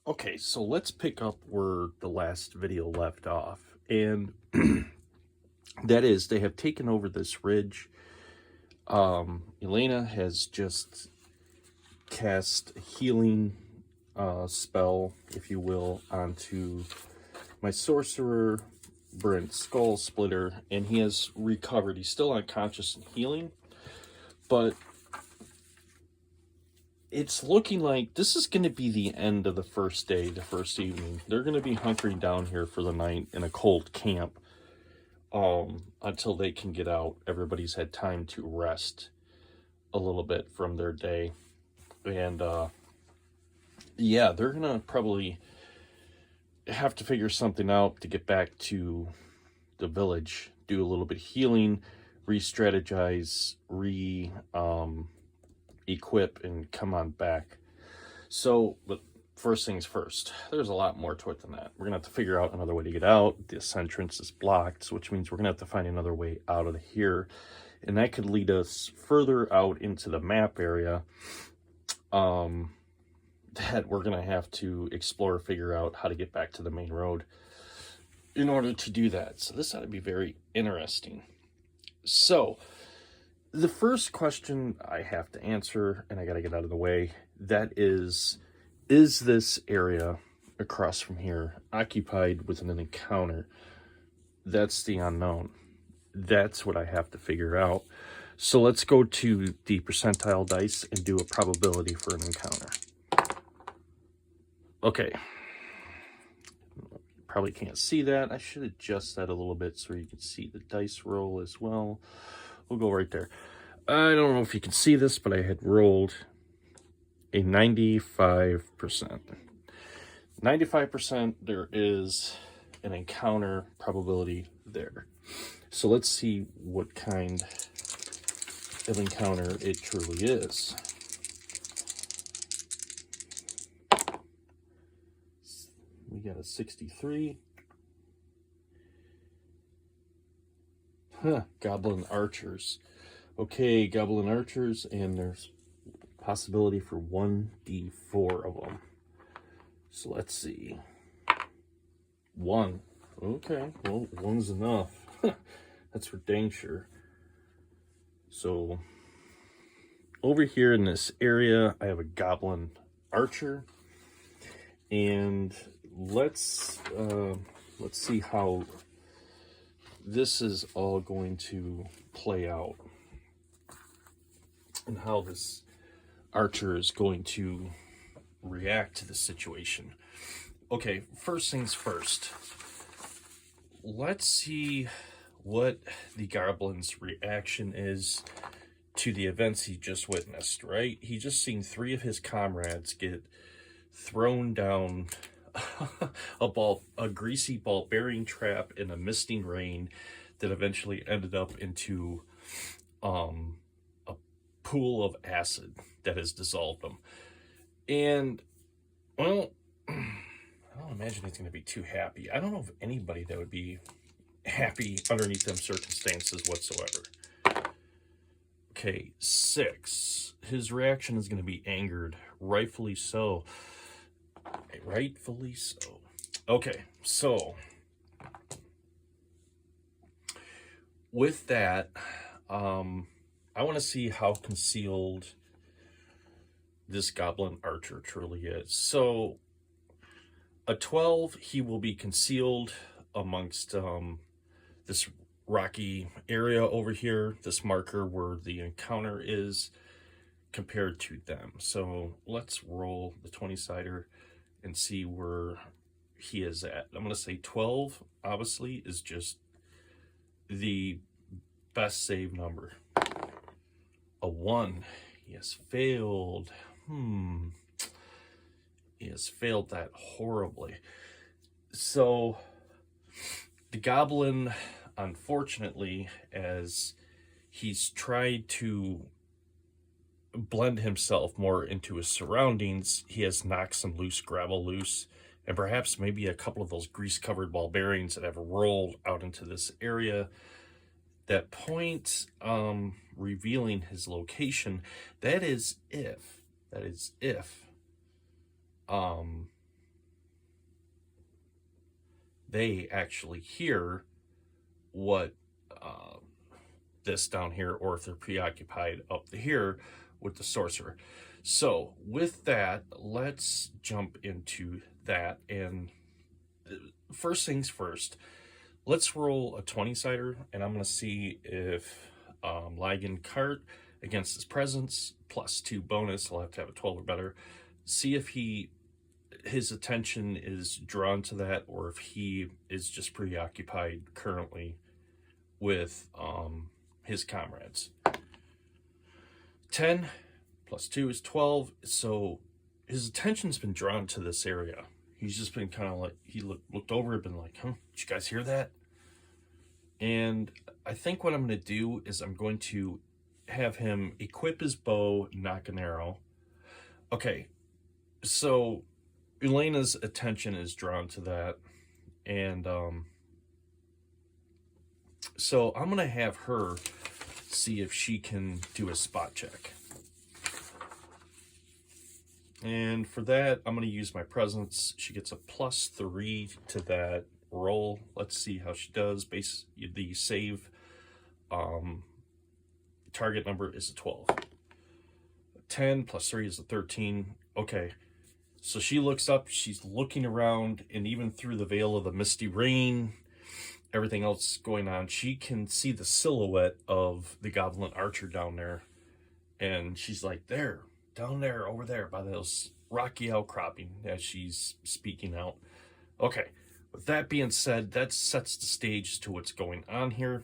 Okay, so let's pick up where the last video left off. And that is, they have taken over this ridge. Elena has just cast a healing spell, if you will, onto my sorcerer, Brent Skull Splitter, and he has recovered. He's still unconscious and healing, but it's looking like this is going to be the end of the first day, the first evening. They're going to be hunkering down here for the night in a cold camp until they can get out. Everybody's had time to rest a little bit from their day. And yeah, they're going to probably have to figure something out to get back to the village, do a little bit of healing, re-strategize, equip, and come on back. So, but first things first, there's a lot more to it than that. We're gonna have to figure out another way to get out. This entrance is blocked, which means we're gonna have to find another way out of here, and that could lead us further out into the map area that we're gonna have to explore, figure out how to get back to the main road in order to do that. So this ought to be very interesting. So the first question I have to answer, and I got to get out of the way, that is this area across from here occupied with an encounter? That's the unknown. That's what I have to figure out. So let's go to the percentile dice and do a probability for an encounter. Okay. Probably can't see that. I should adjust that a little bit so you can see the dice roll as well. We'll go right there. I don't know if you can see this, but I had rolled a 95%. 95%, there is an encounter probability there. So let's see what kind of encounter it truly is. We got a 63. Goblin archers. Okay, goblin archers, and there's possibility for 1d4 of them. So let's see. 1. Okay, well, 1's enough. That's for dang sure. So over here in this area, I have a goblin archer, and let's see how this is all going to play out, and how this archer is going to react to the situation. Okay, first things first. Let's see what the goblin's reaction is to the events he just witnessed, right? He just seen 3 of his comrades get thrown down a greasy ball-bearing trap in a misting rain that eventually ended up into a pool of acid that has dissolved them. And, well, I don't imagine he's going to be too happy. I don't know of anybody that would be happy underneath them circumstances whatsoever. Okay, 6. His reaction is going to be angered, rightfully so. Rightfully so. Okay, so with that, I want to see how concealed this goblin archer truly is. So a 12, he will be concealed amongst this rocky area over here, this marker where the encounter is compared to them. So let's roll the 20-sider and see where he is at. I'm going to say 12, obviously, is just the best save number. A 1. He has failed. He has failed that horribly. So the goblin, unfortunately, as he's tried to blend himself more into his surroundings, he has knocked some loose gravel loose, and perhaps maybe a couple of those grease-covered ball bearings that have rolled out into this area that point, revealing his location. That is if they actually hear what this down here, or if they're preoccupied up here with the sorcerer. So with that, let's jump into that. And first things first, let's roll a 20-sider, and I'm going to see if Lygan Cart against his presence, +2 bonus, he'll have to have a 12 or better. See if his attention is drawn to that, or if he is just preoccupied currently with his comrades. 10 + 2 is 12, so his attention's been drawn to this area. He's just been kind of like, he looked over and been like, huh, did you guys hear that? And I think what I'm going to do is I'm going to have him equip his bow, nock an arrow. Okay, so Elena's attention is drawn to that, and so I'm going to have her see if she can do a spot check. And for that, I'm going to use my presence. She gets a +3 to that roll. Let's see how she does. The save target number is a 12. 10 + 3 is a 13. Okay, so she looks up, she's looking around, and even through the veil of the misty rain, everything else going on, she can see the silhouette of the goblin archer down there. And she's like, there, down there, over there, by those rocky outcropping, as she's speaking out. Okay, with that being said, that sets the stage to what's going on here.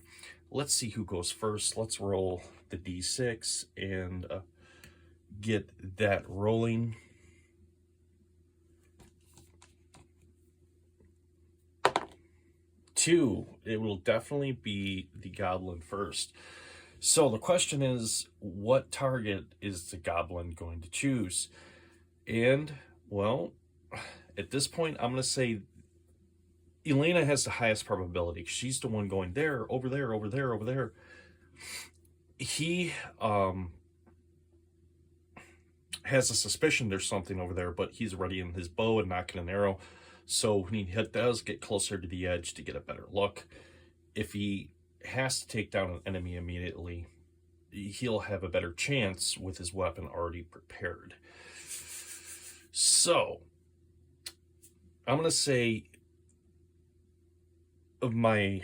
Let's see who goes first. Let's roll the d6 and get that rolling. Two, it will definitely be the goblin first. So the question is, what target is the goblin going to choose? And, well, at this point, I'm going to say Elena has the highest probability. She's the one going there, over there, over there, over there. He has a suspicion there's something over there, but he's readying his bow and nocking an arrow. So when he does get closer to the edge to get a better look, if he has to take down an enemy immediately, he'll have a better chance with his weapon already prepared. So I'm going to say of my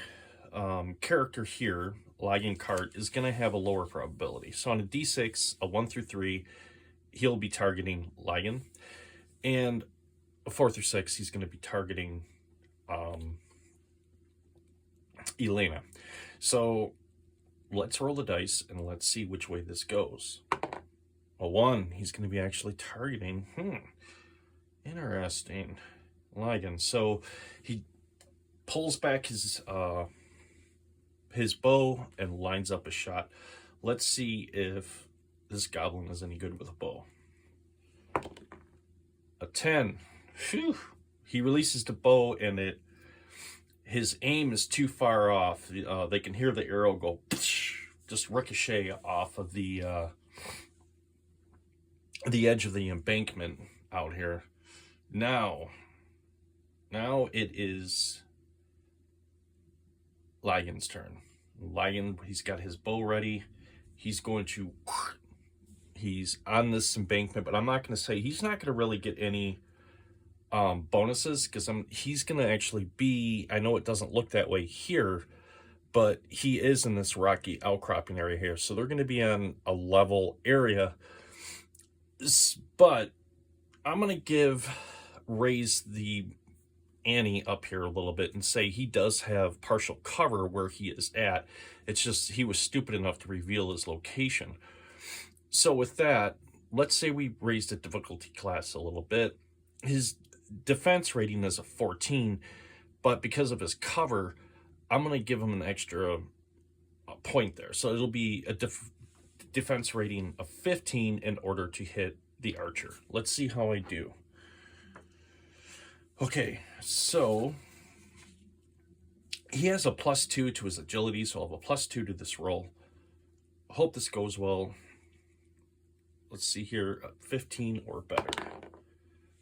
character here, Lygan Cart, is going to have a lower probability. So on a d6, a 1 through 3, he'll be targeting Lygan. And a 4 through 6, he's going to be targeting Elena. So let's roll the dice and let's see which way this goes. A 1, he's going to be actually targeting. Interesting. Lygan. So he pulls back his bow and lines up a shot. Let's see if this goblin is any good with a bow. A 10. Phew. He releases the bow, and his aim is too far off. They can hear the arrow go just ricochet off of the edge of the embankment out here. Now it is Lygan's turn. Lygan, he's got his bow ready. He's on this embankment, but I'm not going to say he's not going to really get any bonuses, because he's going to actually be, I know it doesn't look that way here, but he is in this rocky outcropping area here. So they're going to be on a level area. But I'm going to raise the ante up here a little bit and say he does have partial cover where he is at. It's just he was stupid enough to reveal his location. So with that, let's say we raised the difficulty class a little bit. His defense rating is a 14, but because of his cover, I'm going to give him an extra point there. So it'll be a defense rating of 15 in order to hit the archer. Let's see how I do. Okay, so he has a +2 to his agility, so I'll have a +2 to this roll. Hope this goes well. Let's see here, 15 or better.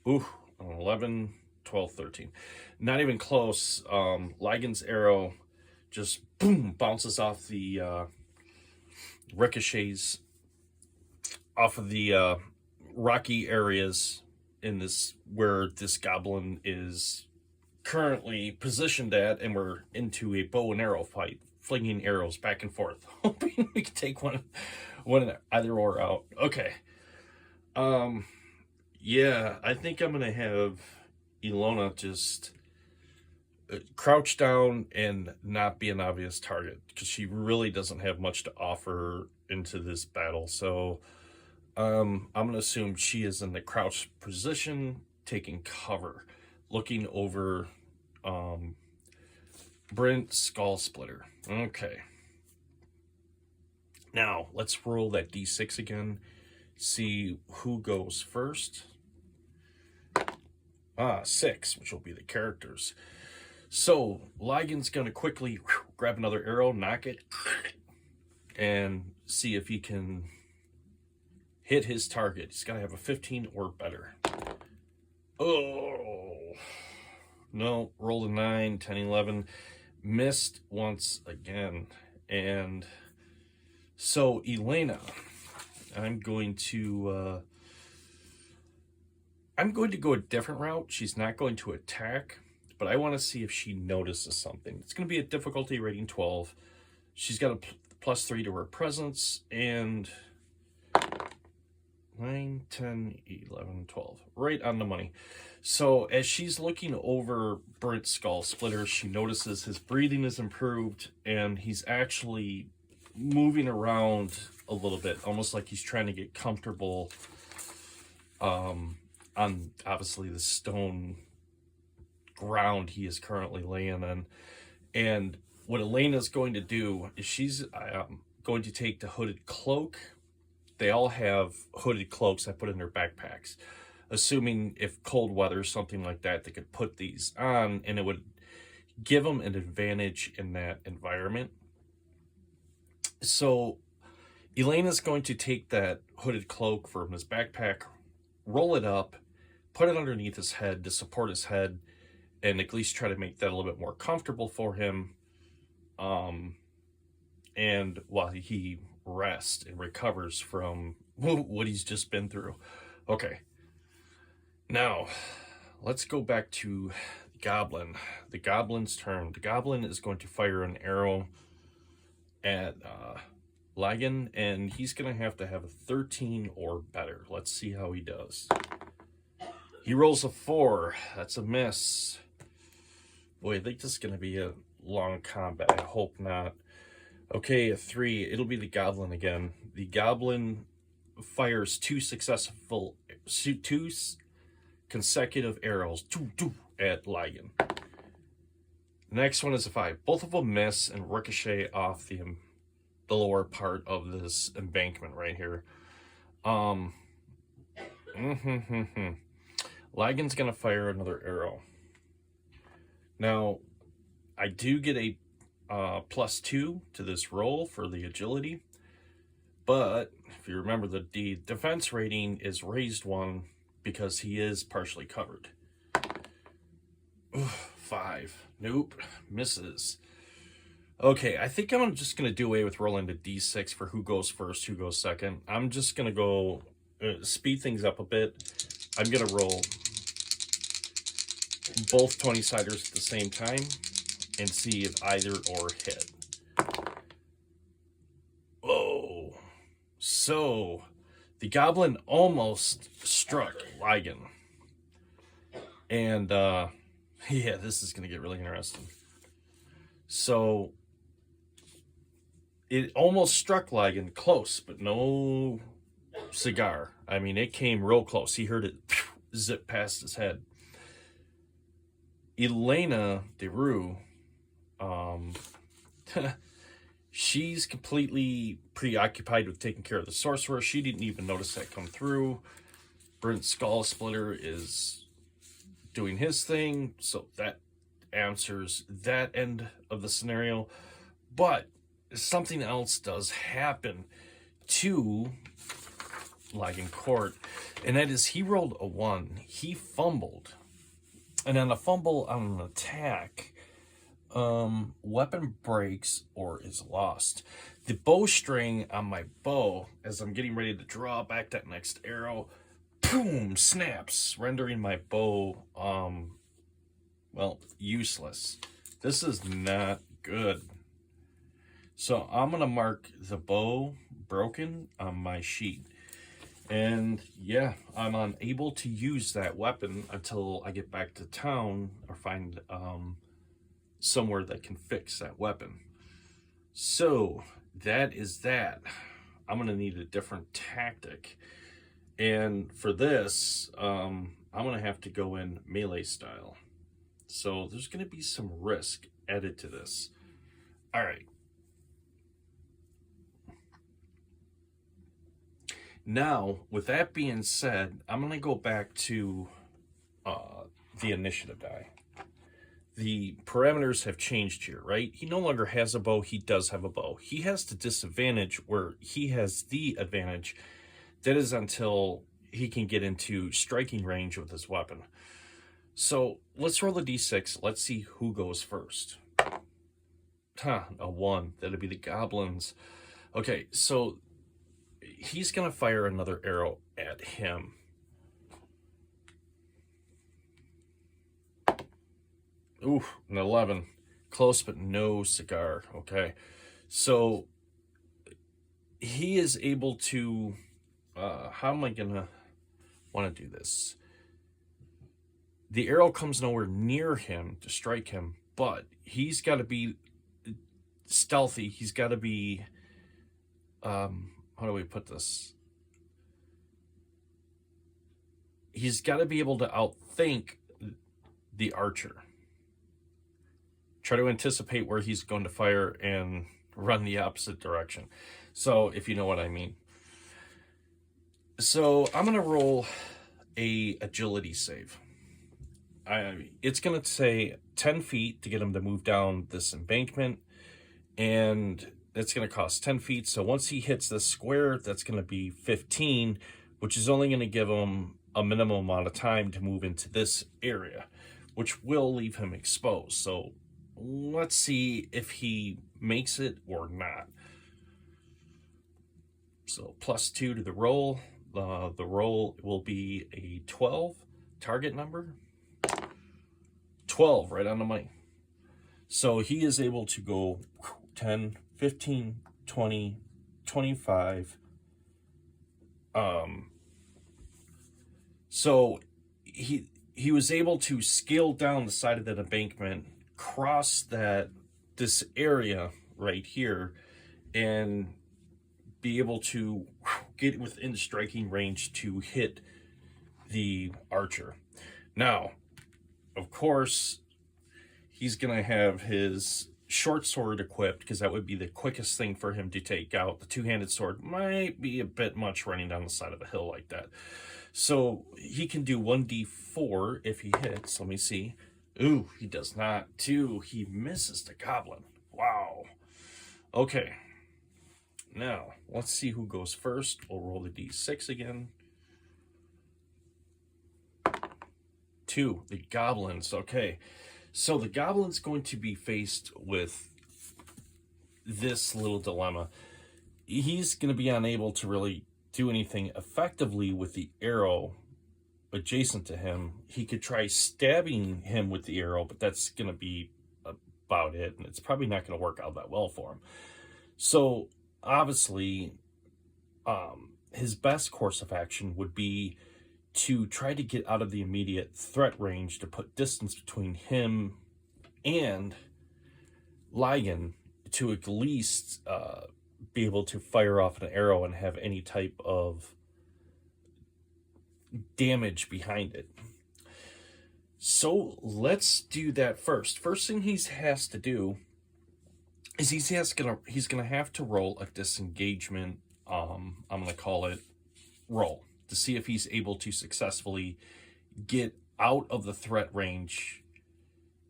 Ooh, 11, 12, 13. Not even close. Ligon's arrow just boom bounces off the ricochets off of the rocky areas in this where this goblin is currently positioned at, and we're into a bow and arrow fight, flinging arrows back and forth, hoping we can take one either or out. Okay. Yeah, I think I'm gonna have Ilona just crouch down and not be an obvious target, because she really doesn't have much to offer into this battle. So I'm gonna assume she is in the crouch position, taking cover, looking over Brent Skull Splitter. Okay. Now let's roll that d6 again, see who goes first. 6, which will be the characters. So Ligon's gonna quickly grab another arrow, knock it, and see if he can hit his target. He's got to have a 15 or better. Oh, no, rolled a 9, 10, 11. Missed once again. And so Elena, I'm going to go a different route. She's not going to attack, but I want to see if she notices something. It's going to be a difficulty rating 12. She's got a +3 to her presence, and 9, 10, 11, 12. Right on the money. So as she's looking over Brent's Skull Splitter, she notices his breathing is improved, and he's actually moving around a little bit, almost like he's trying to get comfortable on obviously the stone ground he is currently laying in. And what Elena's going to do is she's going to take the hooded cloak. They all have hooded cloaks I put in their backpacks, assuming if cold weather, something like that, they could put these on and it would give them an advantage in that environment. So Elena's going to take that hooded cloak from his backpack, roll it up, put it underneath his head to support his head, and at least try to make that a little bit more comfortable for him. And while he rests and recovers from what he's just been through. Okay. Now, let's go back to the goblin. The goblin's turn. The goblin is going to fire an arrow at Ligon, and he's going to have a 13 or better. Let's see how he does. He rolls a 4. That's a miss. Boy, I think this is going to be a long combat. I hope not. Okay, a 3. It'll be the goblin again. The goblin fires 2 consecutive arrows at Ligon. The next one is a 5. Both of them miss and ricochet off the lower part of this embankment right here. Ligon's gonna fire another arrow. Now, I do get a +2 to this roll for the agility, but if you remember, the defense rating is raised 1 because he is partially covered. 5. Nope, misses. Okay, I think I'm just going to do away with rolling the d6 for who goes first, who goes second. I'm just going to go speed things up a bit. I'm going to roll both 20-siders at the same time and see if either or hit. Oh, so the goblin almost struck Ligon. And yeah, this is going to get really interesting. So it almost struck Ligon, close, but no cigar. I mean, it came real close. He heard it zip past his head. Elena DeRue, she's completely preoccupied with taking care of the sorcerer. She didn't even notice that come through. Brent Skull Splitter is doing his thing, so that answers that end of the scenario. But something else does happen to Ligon Court, and that is he rolled a 1. He fumbled, And on a fumble on an attack, weapon breaks or is lost. The bowstring on my bow, as I'm getting ready to draw back that next arrow, boom, snaps, rendering my bow, well, useless. This is not good. So I'm going to mark the bow broken on my sheet. And yeah, I'm unable to use that weapon until I get back to town or find somewhere that can fix that weapon. So that is that. I'm going to need a different tactic. And for this, I'm going to have to go in melee style. So there's going to be some risk added to this. All right. Now, with that being said, I'm going to go back to the initiative die. The parameters have changed here, right? He no longer has a bow. He does have a bow. He has the disadvantage where he has the advantage. That is until he can get into striking range with his weapon. So let's roll the d6. Let's see who goes first. A 1. That'll be the goblins. Okay, so he's going to fire another arrow at him. Ooh, an 11. Close, but no cigar. Okay. So he is able to... how am I going to want to do this? The arrow comes nowhere near him to strike him, but he's got to be stealthy. He's got to be... how do we put this? He's got to be able to outthink the archer. Try to anticipate where he's going to fire and run the opposite direction. So, if you know what I mean. So, I'm going to roll a agility save. It's going to say 10 feet to get him to move down this embankment. And it's going to cost 10 feet. So, once he hits this square, that's going to be 15, which is only going to give him a minimum amount of time to move into this area, which will leave him exposed. So, let's see if he makes it or not. So +2 to the roll. The roll will be a 12 target number. 12, right on the money. So he is able to go 10, 15, 20, 25. So he was able to scale down the side of that embankment, cross this area right here, and be able to get within striking range to hit the archer. Now, of course, he's gonna have his short sword equipped because that would be the quickest thing for him to take out. The two-handed sword might be a bit much running down the side of a hill like that. So he can do 1d4 if he hits. Let me see. Ooh, he does not. 2. He misses the goblin. Wow. Okay. Now, let's see who goes first. We'll roll the d6 again. 2. The goblins. Okay. So the goblin's going to be faced with this little dilemma. He's going to be unable to really do anything effectively with the arrow adjacent to him. He could try stabbing him with the arrow, but that's going to be about it, and it's probably not going to work out that well for him. So obviously, his best course of action would be to try to get out of the immediate threat range to put distance between him and Lygan to at least be able to fire off an arrow and have any type of damage behind it. So let's do that first. First thing he has to do is he's gonna have to roll a disengagement. I'm gonna call it roll to see if he's able to successfully get out of the threat range.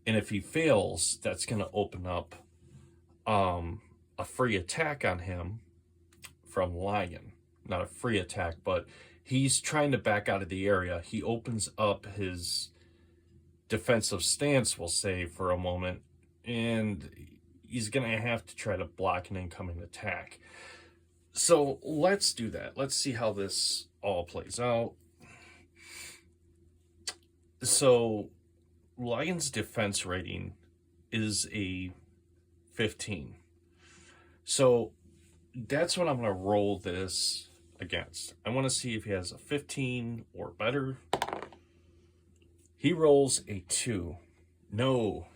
And if he fails, that's gonna open up a free attack on him from Lygan. Not a free attack, but he's trying to back out of the area. He opens up his defensive stance, we'll say, for a moment, and he's going to have to try to block an incoming attack. So let's do that. Let's see how this all plays out. So Lion's defense rating is a 15. So that's what I'm going to roll this against. I want to see if he has a 15 or better. He rolls a 2. No,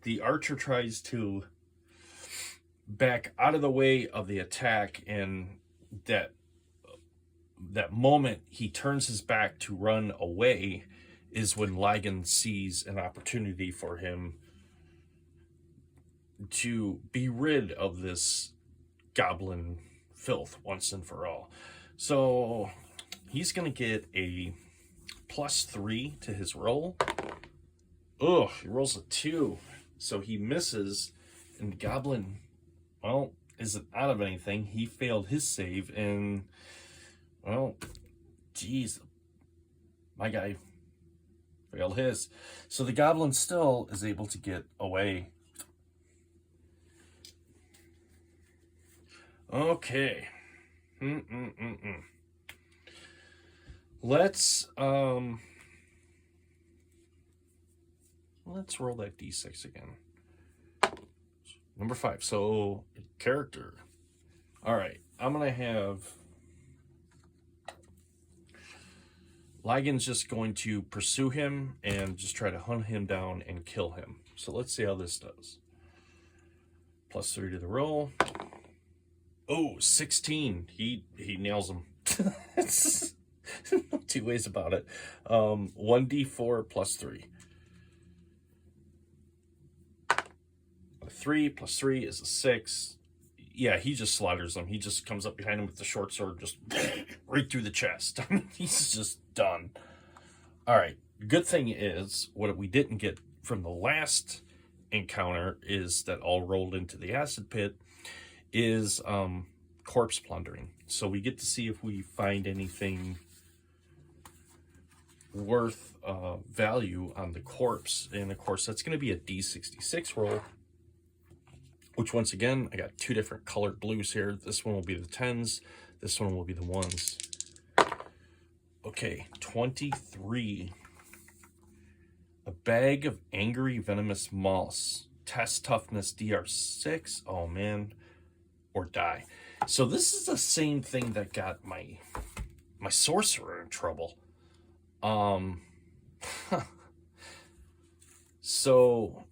the archer tries to back out of the way of the attack, and that moment he turns his back to run away is when Ligon sees an opportunity for him to be rid of this goblin filth once and for all. So he's going to get a +3 to his roll. Ugh, he rolls a 2. So he misses, and the goblin, well, isn't out of anything. He failed his save, and, well, geez, my guy failed his. So the goblin still is able to get away. Okay. Let's roll that d6 again. Number 5. So character. All right, I'm gonna have Ligon's just going to pursue him and just try to hunt him down and kill him. So let's see how this does. +3 to the roll. Oh, 16. He nails him. No two ways about it. 1d4 +3. 3 + 3 is a 6. Yeah, he just slaughters him. He just comes up behind him with the short sword, just right through the chest. He's just done. All right. Good thing is, what we didn't get from the last encounter is that all rolled into the acid pit is corpse plundering. So we get to see if we find anything worth value on the corpse. And of course, that's going to be a D66 roll, which once again, I got 2 different colored blues here. This one will be the 10s. This one will be the 1s. Okay, 23. A bag of angry venomous moss. Test toughness DR6. Oh man. Or die. So this is the same thing that got my sorcerer in trouble. So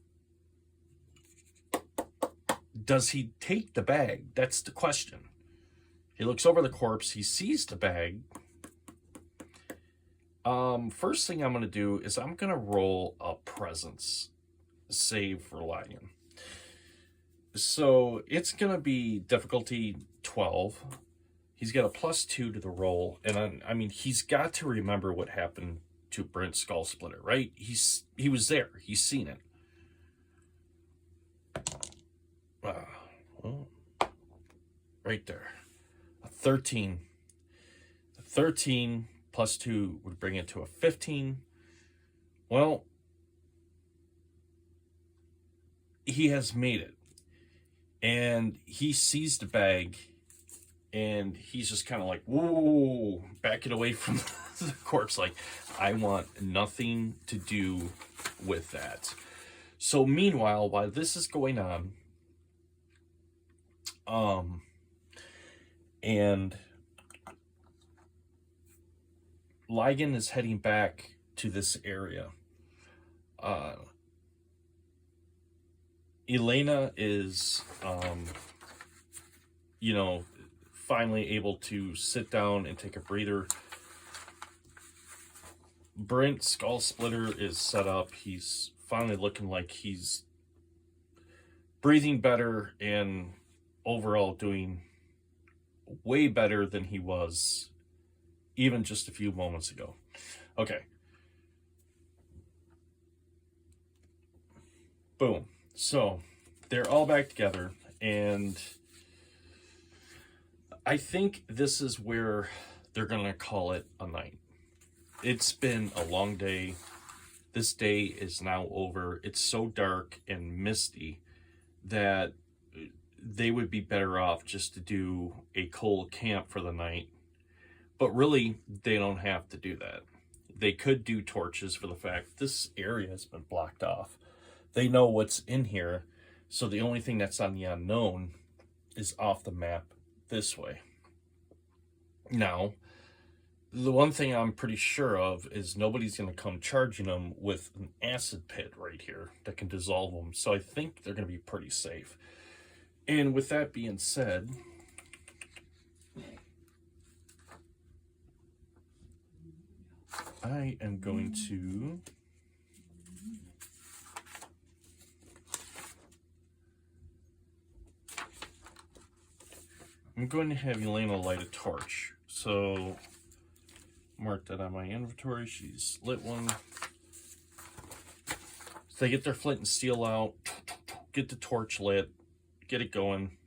does he take the bag? That's the question. He looks over the corpse. He sees the bag. First thing I'm going to do is I'm going to roll a presence save for Lion. So it's going to be difficulty 12. He's got a +2 to the roll. And I mean, he's got to remember what happened to Brent Skullsplitter, right? He was there. He's seen it. Well, right there. A 13. A 13 +2 would bring it to a 15. Well, he has made it. And he sees the bag, and he's just kind of like, whoa, back it away from the corpse. Like, I want nothing to do with that. So meanwhile, while this is going on, and Ligon is heading back to this area, Elena is, finally able to sit down and take a breather. Brent Skullsplitter is set up. He's finally looking like he's breathing better and overall doing way better than he was even just a few moments ago. Okay. Boom. So they're all back together, and I think this is where they're going to call it a night. It's been a long day. this day is now over. It's so dark and misty that they would be better off just to do a cold camp for the night. But really, they don't have to do that. They could do torches for the fact this area has been blocked off. They know what's in here, so the only thing that's on the unknown is off the map this way. Now, the one thing I'm pretty sure of is nobody's going to come charging them with an acid pit right here that can dissolve them. So I think they're going to be pretty safe. And with that being said, I am going to have Elena light a torch. So mark that on my inventory. She's lit one. So they get their flint and steel out, get the torch lit, get it going.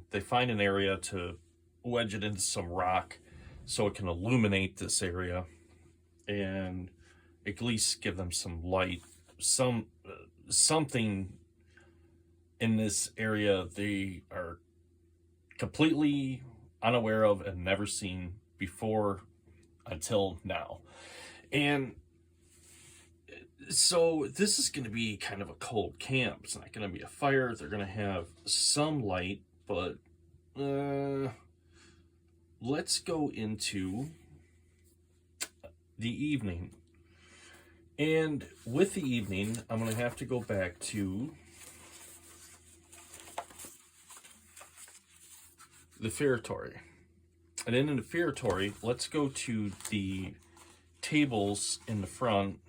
They find an area to wedge it into some rock so it can illuminate this area and at least give them some light, something in this area they are completely unaware of and never seen before until now. And so this is going to be kind of a cold camp. It's not going to be a fire. They're going to have some light, but let's go into the evening. And with the evening, I'm going to have to go back to the feretory. And then in the feretory, let's go to the tables in the front.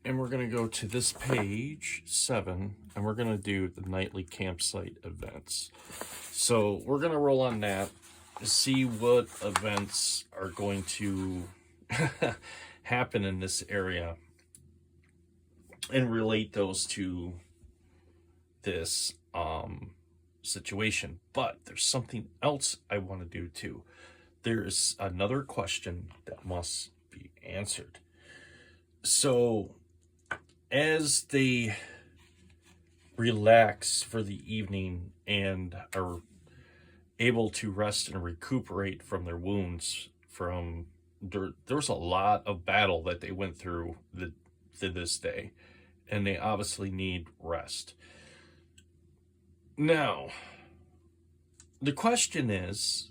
And we're going to go to this page 7, and we're going to do the nightly campsite events. So we're going to roll on that to see what events are going to happen in this area and relate those to this situation. But there's something else I want to do too. There's another question that must be answered. So as they relax for the evening and are able to rest and recuperate from their wounds from there's a lot of battle that they went through to this day, and they obviously need rest. Now, the question is,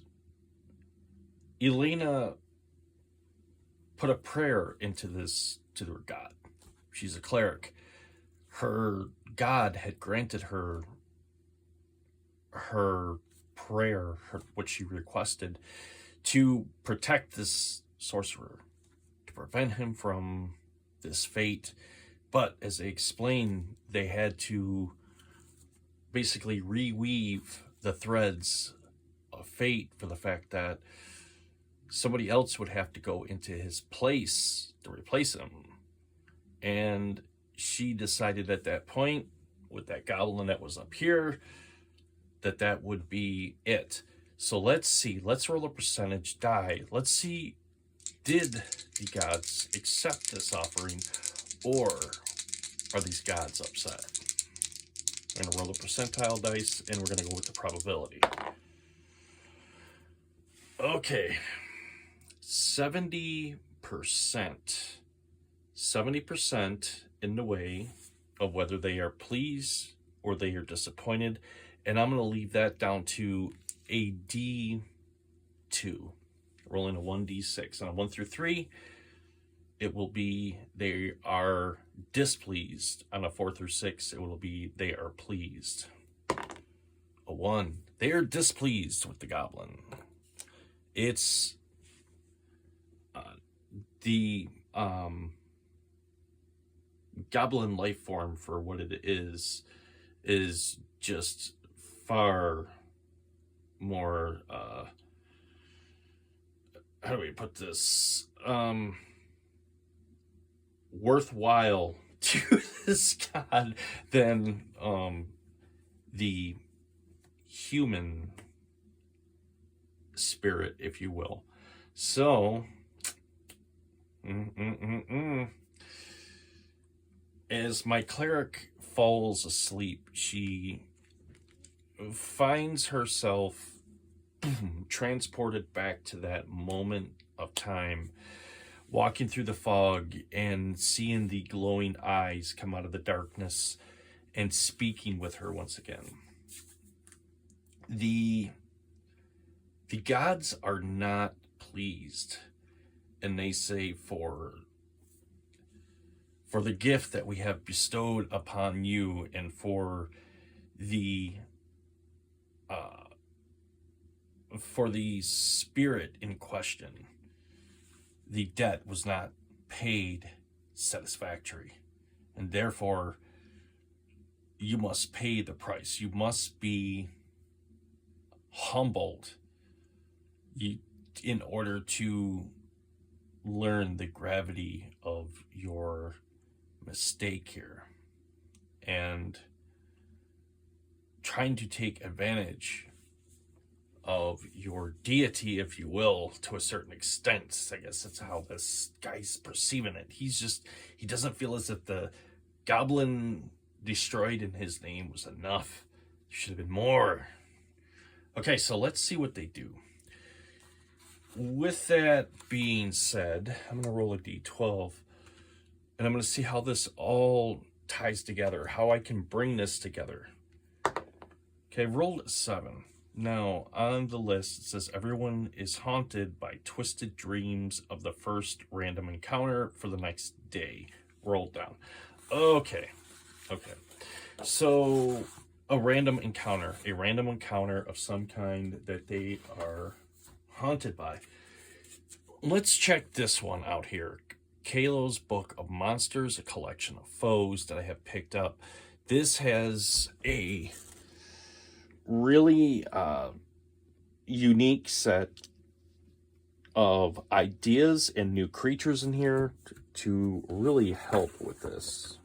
Elena put a prayer into this to their god. She's a cleric. Her god had granted her prayer, what she requested, to protect this sorcerer, to prevent him from this fate. But as they explained, they had to basically reweave the threads of fate for the fact that somebody else would have to go into his place to replace him. And she decided at that point, with that goblin that was up here, that would be it. So let's see. Let's roll a percentage die. Let's see, did the gods accept this offering, or are these gods upset? We're going to roll a percentile dice, and we're going to go with the probability. Okay. 70%. 70% in the way of whether they are pleased or they are disappointed. And I'm going to leave that down to a D2. Rolling a 1d6. On a 1 through 3, it will be they are displeased. On a 4 through 6, it will be they are pleased. A 1, they are displeased with the goblin. It's the goblin life form, for what it is just far more how do we put this, worthwhile to this god than the human spirit, if you will. So, as my cleric falls asleep, she finds herself transported back to that moment of time, walking through the fog and seeing the glowing eyes come out of the darkness and speaking with her once again. The gods are not pleased, and they say, for the gift that we have bestowed upon you, and for the spirit in question, the debt was not paid satisfactory, and therefore you must pay the price. You must be humbled in order to learn the gravity of your mistake here, and trying to take advantage of your deity, if you will, to a certain extent. I guess that's how this guy's perceiving it. He doesn't feel as if the goblin destroyed in his name was enough. There should have been more. Okay, so let's see what they do. With that being said, I'm going to roll a d12, and I'm going to see how this all ties together, how I can bring this together. Okay, I've rolled a 7. Now, on the list, it says everyone is haunted by twisted dreams of the first random encounter for the next day. Rolled down. Okay. So, a random encounter of some kind that they are haunted by. Let's check this one out here. Kalo's Book of Monsters, a collection of foes that I have picked up. This has a really unique set of ideas and new creatures in here to really help with this.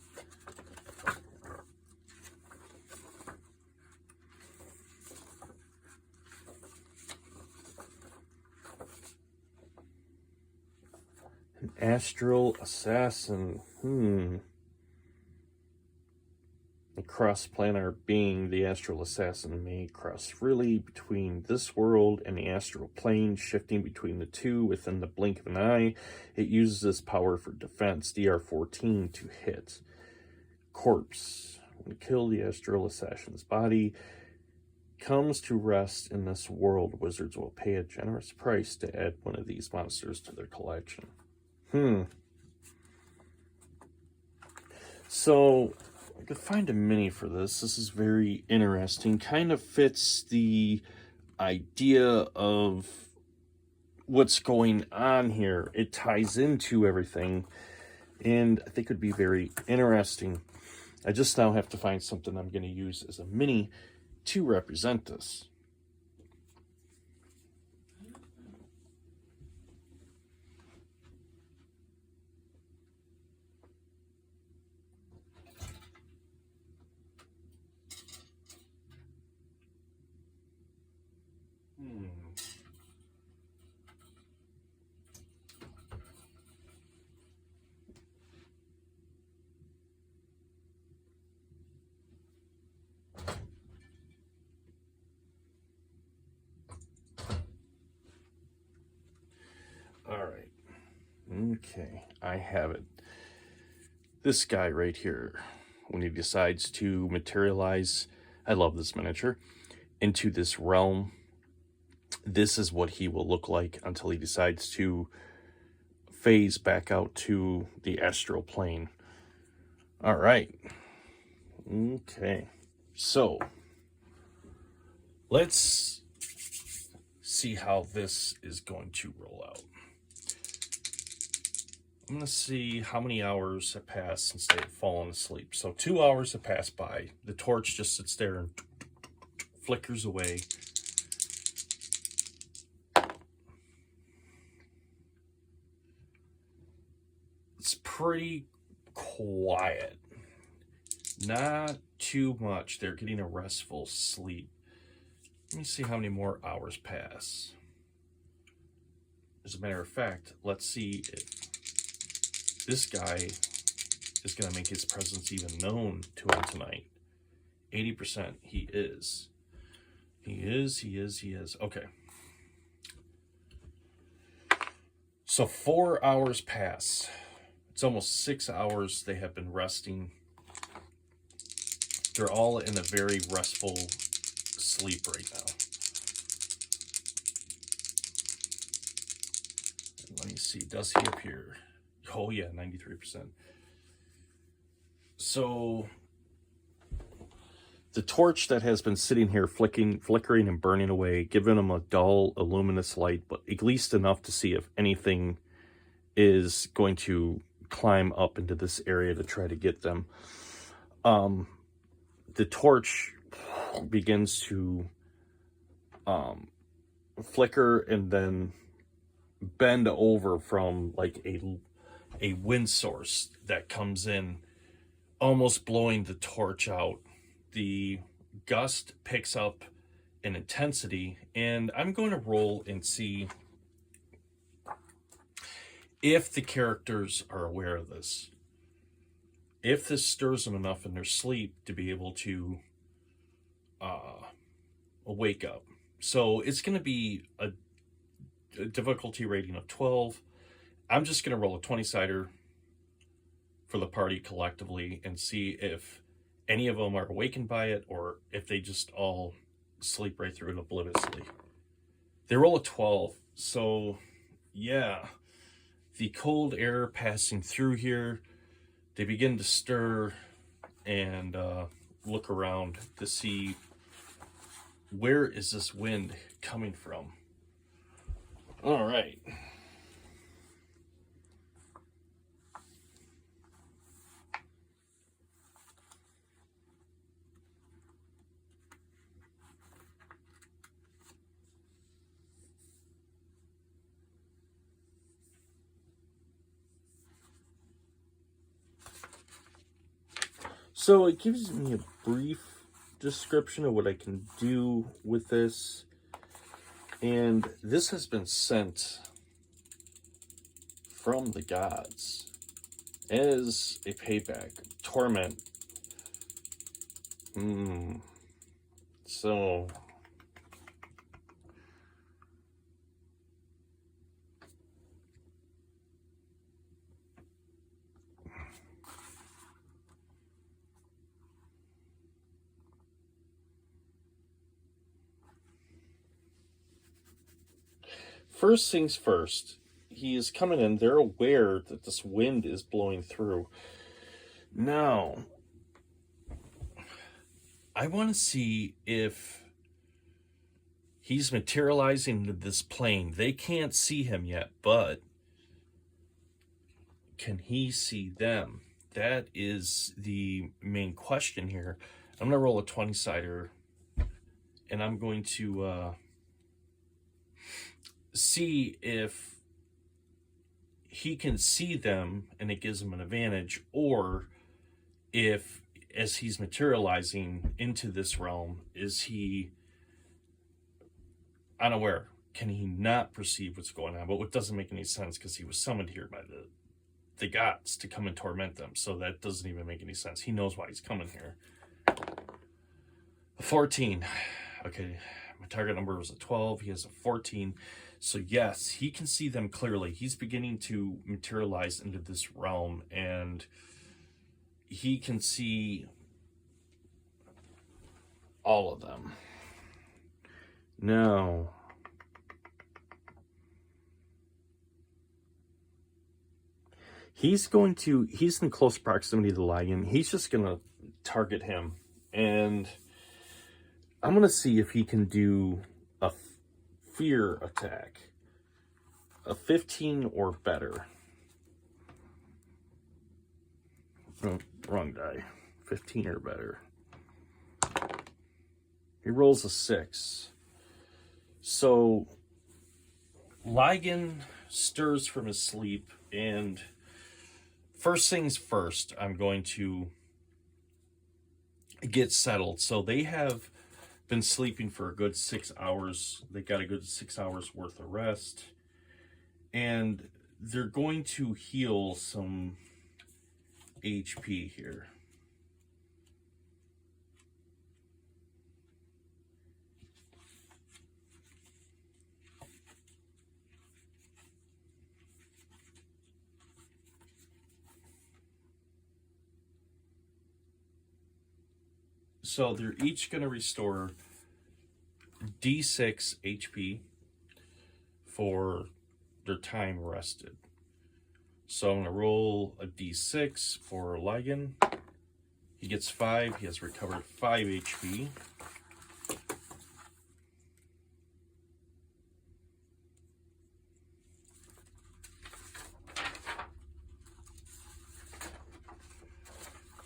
An astral assassin. A cross-planar being, the astral assassin may cross freely between this world and the astral plane, shifting between the two within the blink of an eye. It uses this power for defense, DR14, to hit. Corpse. When kill the astral assassin's body comes to rest in this world, wizards will pay a generous price to add one of these monsters to their collection. So I could find a mini for this. This is very interesting. Kind of fits the idea of what's going on here. It ties into everything, and I think it would be very interesting. I just now have to find something I'm going to use as a mini to represent this. All right. Okay, I have it. This guy right here, when he decides to materialize, I love this miniature, into this realm, this is what he will look like until he decides to phase back out to the astral plane. All right. Okay. So, let's see how this is going to roll out. I'm going to see how many hours have passed since they've fallen asleep. So 2 hours have passed by. The torch just sits there and flickers away. It's pretty quiet. Not too much. They're getting a restful sleep. Let me see how many more hours pass. as a matter of fact, let's see if this guy is going to make his presence even known to him tonight. 80%. He is. He is. Okay. So 4 hours pass. It's almost 6 hours they have been resting. They're all in a very restful sleep right now. Let me see. Does he appear? Oh, yeah, 93%. So the torch that has been sitting here flickering and burning away, giving them a dull, luminous light, but at least enough to see if anything is going to climb up into this area to try to get them. The torch begins to flicker and then bend over from like a wind source that comes in, almost blowing the torch out. The gust picks up in intensity, and I'm going to roll and see if the characters are aware of this. If this stirs them enough in their sleep to be able to wake up. So it's going to be a difficulty rating of 12. I'm just going to roll a 20-sider for the party collectively and see if any of them are awakened by it or if they just all sleep right through it obliviously. They roll a 12. So, yeah, the cold air passing through here, they begin to stir and look around to see where is this wind coming from. All right. So it gives me a brief description of what I can do with this. And this has been sent from the gods as a payback. Torment. So first things first, he is coming in. They're aware that this wind is blowing through. Now, I want to see if he's materializing into this plane. They can't see him yet, but can he see them? That is the main question here. I'm going to roll a 20-sider, and I'm going to see if he can see them and it gives him an advantage, or if, as he's materializing into this realm, is he unaware? Can he not perceive what's going on? But what doesn't make any sense, because he was summoned here by the gods to come and torment them. So that doesn't even make any sense. He knows why he's coming here. 14. Okay, my target number was a 12. He has a 14. So yes, he can see them clearly. He's beginning to materialize into this realm, and he can see all of them. Now, he's in close proximity to the lion. He's just going to target him, and I'm going to see if he can do a fear attack. A 15 or better. Oh, wrong die. 15 or better. He rolls a 6. So, Ligon stirs from his sleep, and first things first, I'm going to get settled. So they have been sleeping for a good 6 hours. They got a good 6 hours worth of rest. And they're going to heal some HP here. So they're each going to restore D6 HP for their time rested. So I'm going to roll a D6 for Lygan. He gets 5. He has recovered 5 HP.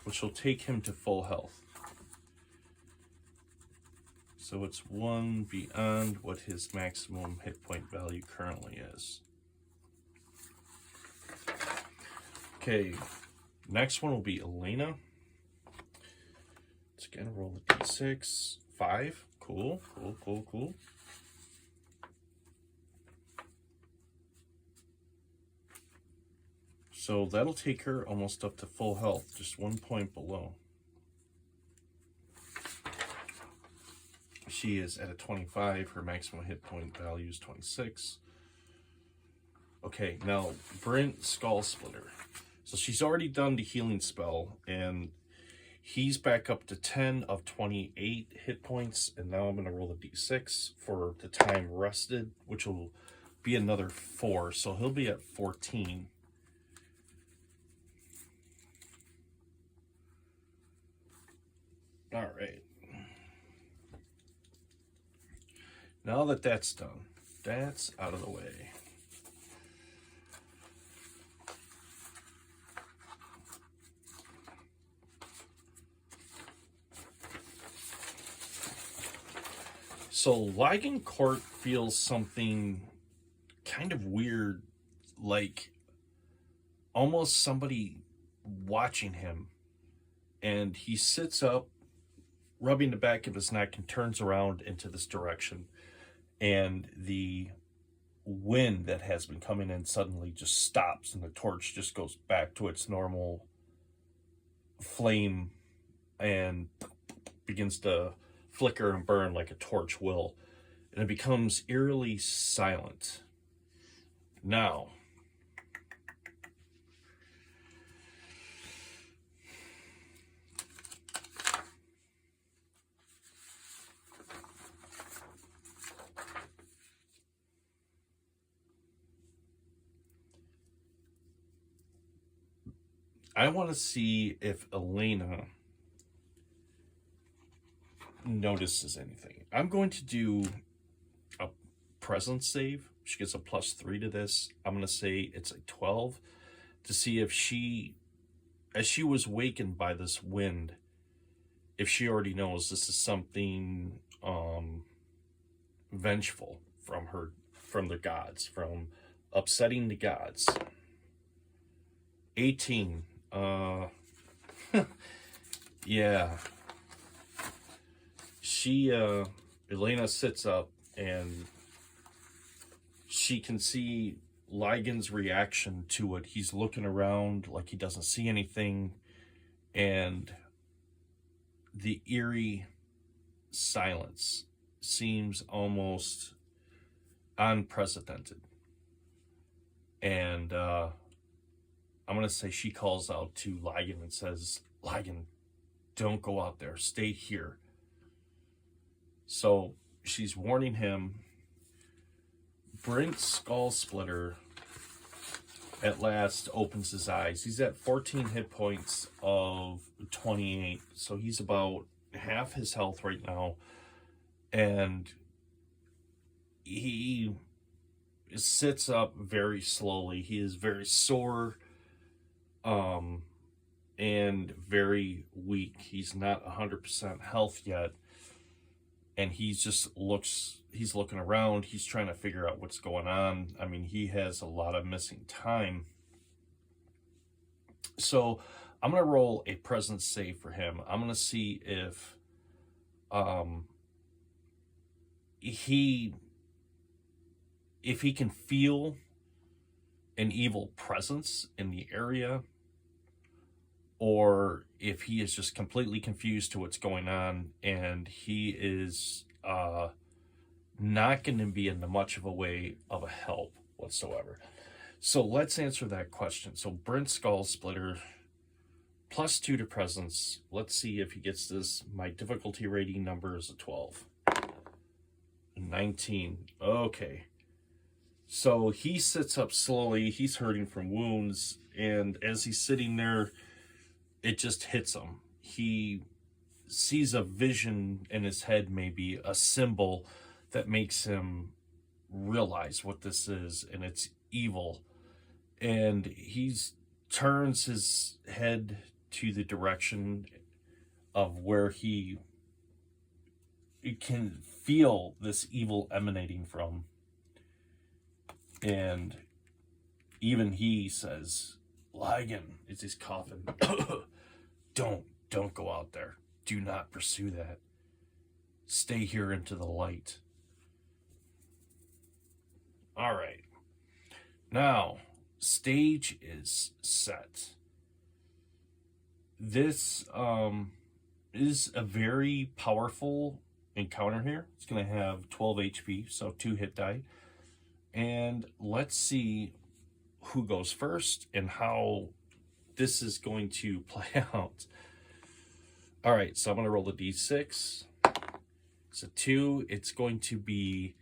Which will take him to full health. So it's 1 beyond what his maximum hit point value currently is. Okay, next one will be Elena. Let's again roll the D6. 5. Cool. So that'll take her almost up to full health, just 1 point below. She is at a 25. Her maximum hit point value is 26. Okay, now Brent Skull Splitter. So she's already done the healing spell, and he's back up to 10 of 28 hit points. And now I'm going to roll the D6 for the time rested, which will be another 4. So he'll be at 14. All right. Now that that's done, that's out of the way. So Lygan Court feels something kind of weird, like almost somebody watching him. And he sits up, rubbing the back of his neck, and turns around into this direction. And the wind that has been coming in suddenly just stops, and the torch just goes back to its normal flame and begins to flicker and burn like a torch will. And it becomes eerily silent. Now, I want to see if Elena notices anything. I'm going to do a presence save. She gets a +3 to this. I'm going to say it's a 12 to see if she, as she was wakened by this wind, if she already knows this is something vengeful from the gods, from upsetting the gods. 18. Yeah. She, Elena sits up, and she can see Lygan's reaction to it. He's looking around like he doesn't see anything, and the eerie silence seems almost unprecedented. And I'm going to say she calls out to Lygan and says, Lygan, don't go out there. Stay here. So she's warning him. Brent Skull Splitter at last opens his eyes. He's at 14 hit points of 28. So he's about half his health right now. And he sits up very slowly. He is very sore and very weak. He's not 100% health yet. And he's looking around. He's trying to figure out what's going on. I mean, he has a lot of missing time. So I'm going to roll a presence save for him. I'm going to see if he can feel an evil presence in the area, or if he is just completely confused to what's going on and he is not going to be in much of a way of a help whatsoever. So let's answer that question. So Brent Skull Splitter, +2 to presence. Let's see if he gets this. My difficulty rating number is a 12. 19. Okay. So he sits up slowly. He's hurting from wounds. And as he's sitting there, it just hits him. He sees a vision in his head, maybe a symbol that makes him realize what this is, and it's evil. And he turns his head to the direction of where he can feel this evil emanating from. And even he says, Ligon, it's his coffin. Don't go out there. Do not pursue that. Stay here into the light. All right. Now, stage is set. This is a very powerful encounter here. It's going to have 12 HP, so 2 hit die. And let's see who goes first and how this is going to play out. All right, so I'm going to roll a d6. It's a 2. It's going to be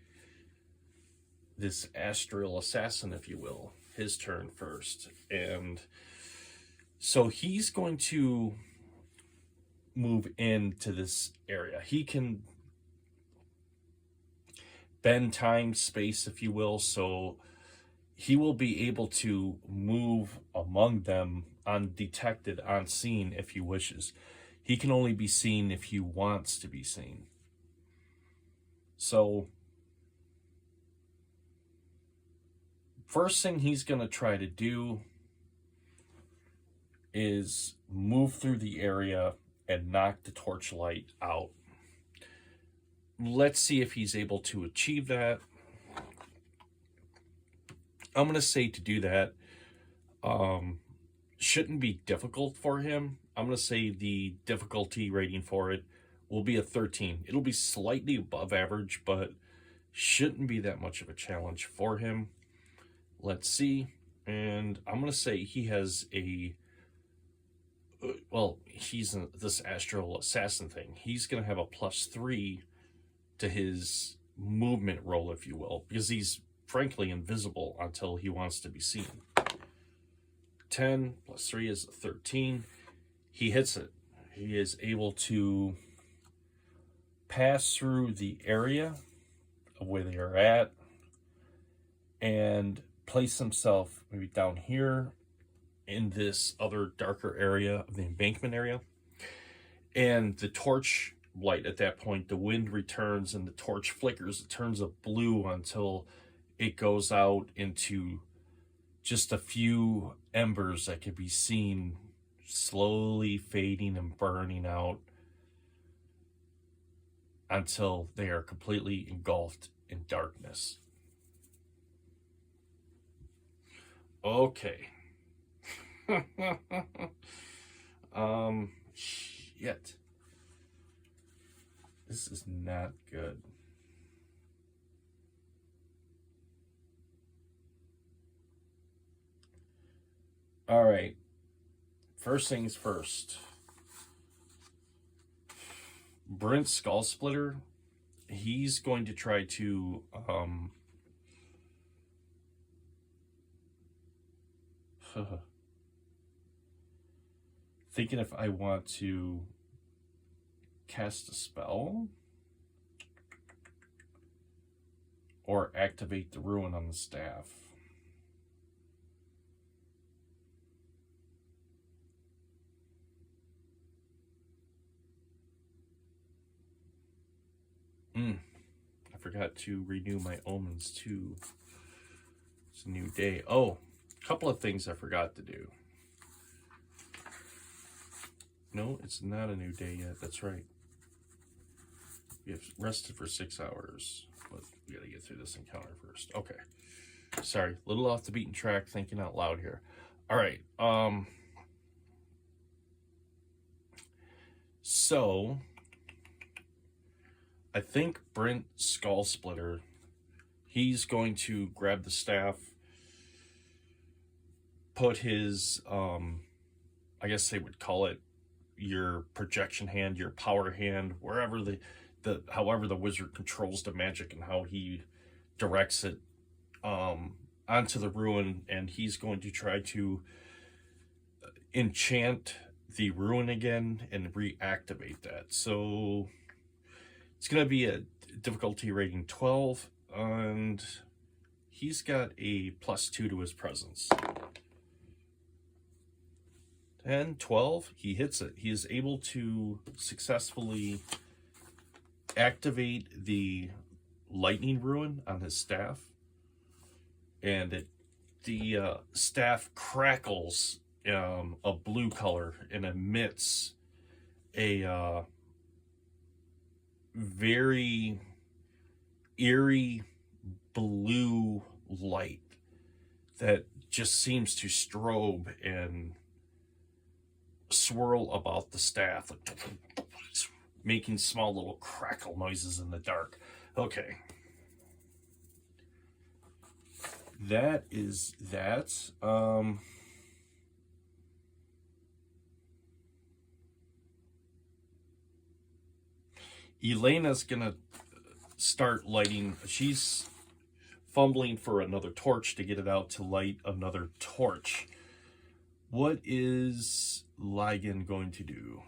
this astral assassin, if you will, his turn first. And so he's going to move into this area. He can bend time, space, if you will, so he will be able to move among them undetected, unseen, if he wishes. He can only be seen if he wants to be seen. So first thing he's going to try to do is move through the area and knock the torchlight out. Let's see if he's able to achieve that. I'm going to say to do that shouldn't be difficult for him. I'm going to say the difficulty rating for it will be a 13. It'll be slightly above average, but shouldn't be that much of a challenge for him. Let's see. And I'm going to say he has a, well, he's this astral assassin thing. He's going to have a +3 to his movement roll, if you will, because he's frankly invisible until he wants to be seen. 10 + 3 is 13. He hits it. He is able to pass through the area of where they are at and place himself maybe down here in this other darker area of the embankment area. And the torch light at that point, the wind returns and the torch flickers. It turns a blue until it goes out into just a few embers that can be seen slowly fading and burning out until they are completely engulfed in darkness. Okay. Shit. This is not good. All right. First things first. Brent Skull Splitter, he's going to try to thinking if I want to cast a spell or activate the ruin on the staff. I forgot to renew my omens too. It's a new day. Oh, a couple of things I forgot to do. No, it's not a new day yet. That's right. We have rested for 6 hours, but we gotta get through this encounter first. Okay. Sorry, a little off the beaten track, thinking out loud here. All right. So I think Brent Skull Splitter, he's going to grab the staff, put his, I guess they would call it your projection hand, your power hand, wherever however the wizard controls the magic and how he directs it, onto the ruin, and he's going to try to enchant the ruin again and reactivate that. So it's going to be a difficulty rating 12, and he's got a +2 to his presence. 10, 12, he hits it. He is able to successfully activate the lightning ruin on his staff, and the staff crackles a blue color and emits a very eerie blue light that just seems to strobe and swirl about the staff, making small little crackle noises in the dark. Okay. That is that. Elena's gonna start lighting. She's fumbling for another torch to get it out to light another torch. What is Ligon going to do?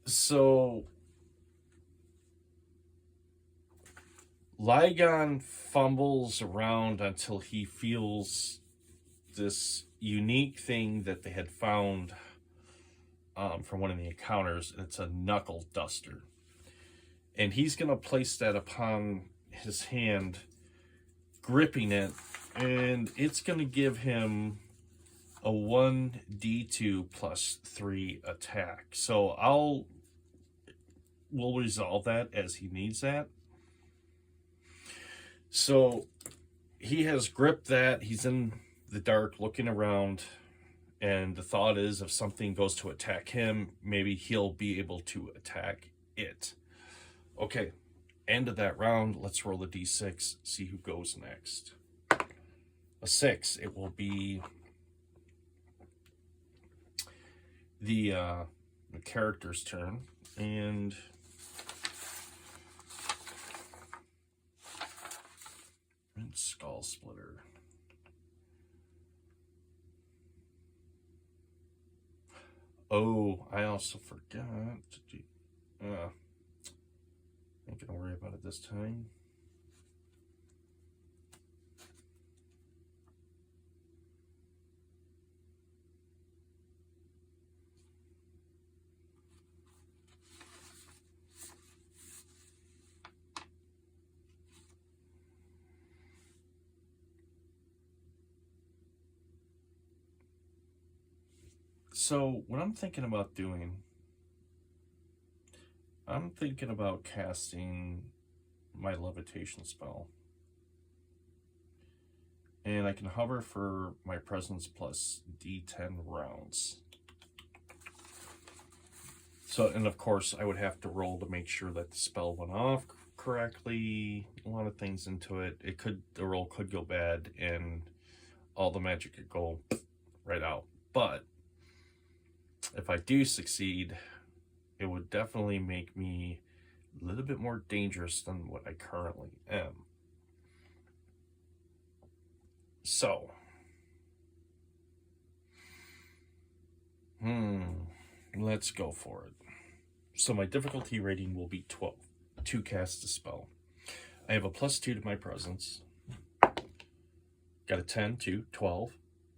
So Ligon fumbles around until he feels this unique thing that they had found from one of the encounters. It's a knuckle duster. And he's going to place that upon his hand, gripping it, and it's going to give him a 1d2 +3 attack. So we'll resolve that as he needs that. So he has gripped that. He's in the dark looking around, and the thought is if something goes to attack him, maybe he'll be able to attack it. Okay, end of that round. Let's roll a d6, see who goes next. A 6. It will be the character's turn, and Skull Splitter. Oh, I also forgot to do. Ain't gonna worry about it this time. So what I'm thinking about doing, I'm thinking about casting my levitation spell. And I can hover for my presence plus d10 rounds. So, and of course, I would have to roll to make sure that the spell went off correctly. A lot of things into it. The roll could go bad and all the magic could go right out. But if I do succeed, it would definitely make me a little bit more dangerous than what I currently am. So, let's go for it. So my difficulty rating will be 12 to cast the spell. I have a +2 to my presence. Got a 10 to 12.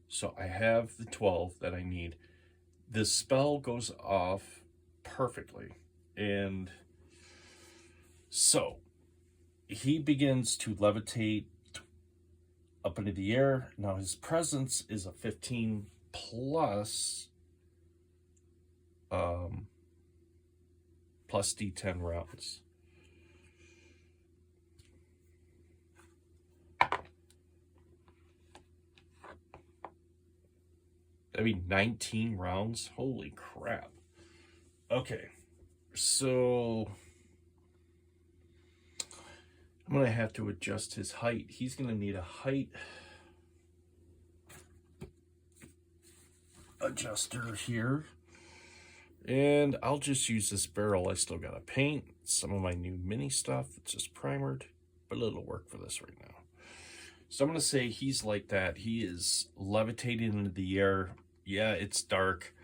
So I have the 12 that I need. The spell goes off perfectly. And so he begins to levitate up into the air. Now his presence is a 15 plus plus D10 rounds. That'd be 19 rounds. Holy crap. Okay. So I'm going to have to adjust his height. He's going to need a height adjuster here. And I'll just use this barrel. I still got to paint some of my new mini stuff. It's just primered, but it'll work for this right now. So I'm going to say he's like that. He is levitating into the air. Yeah, it's dark,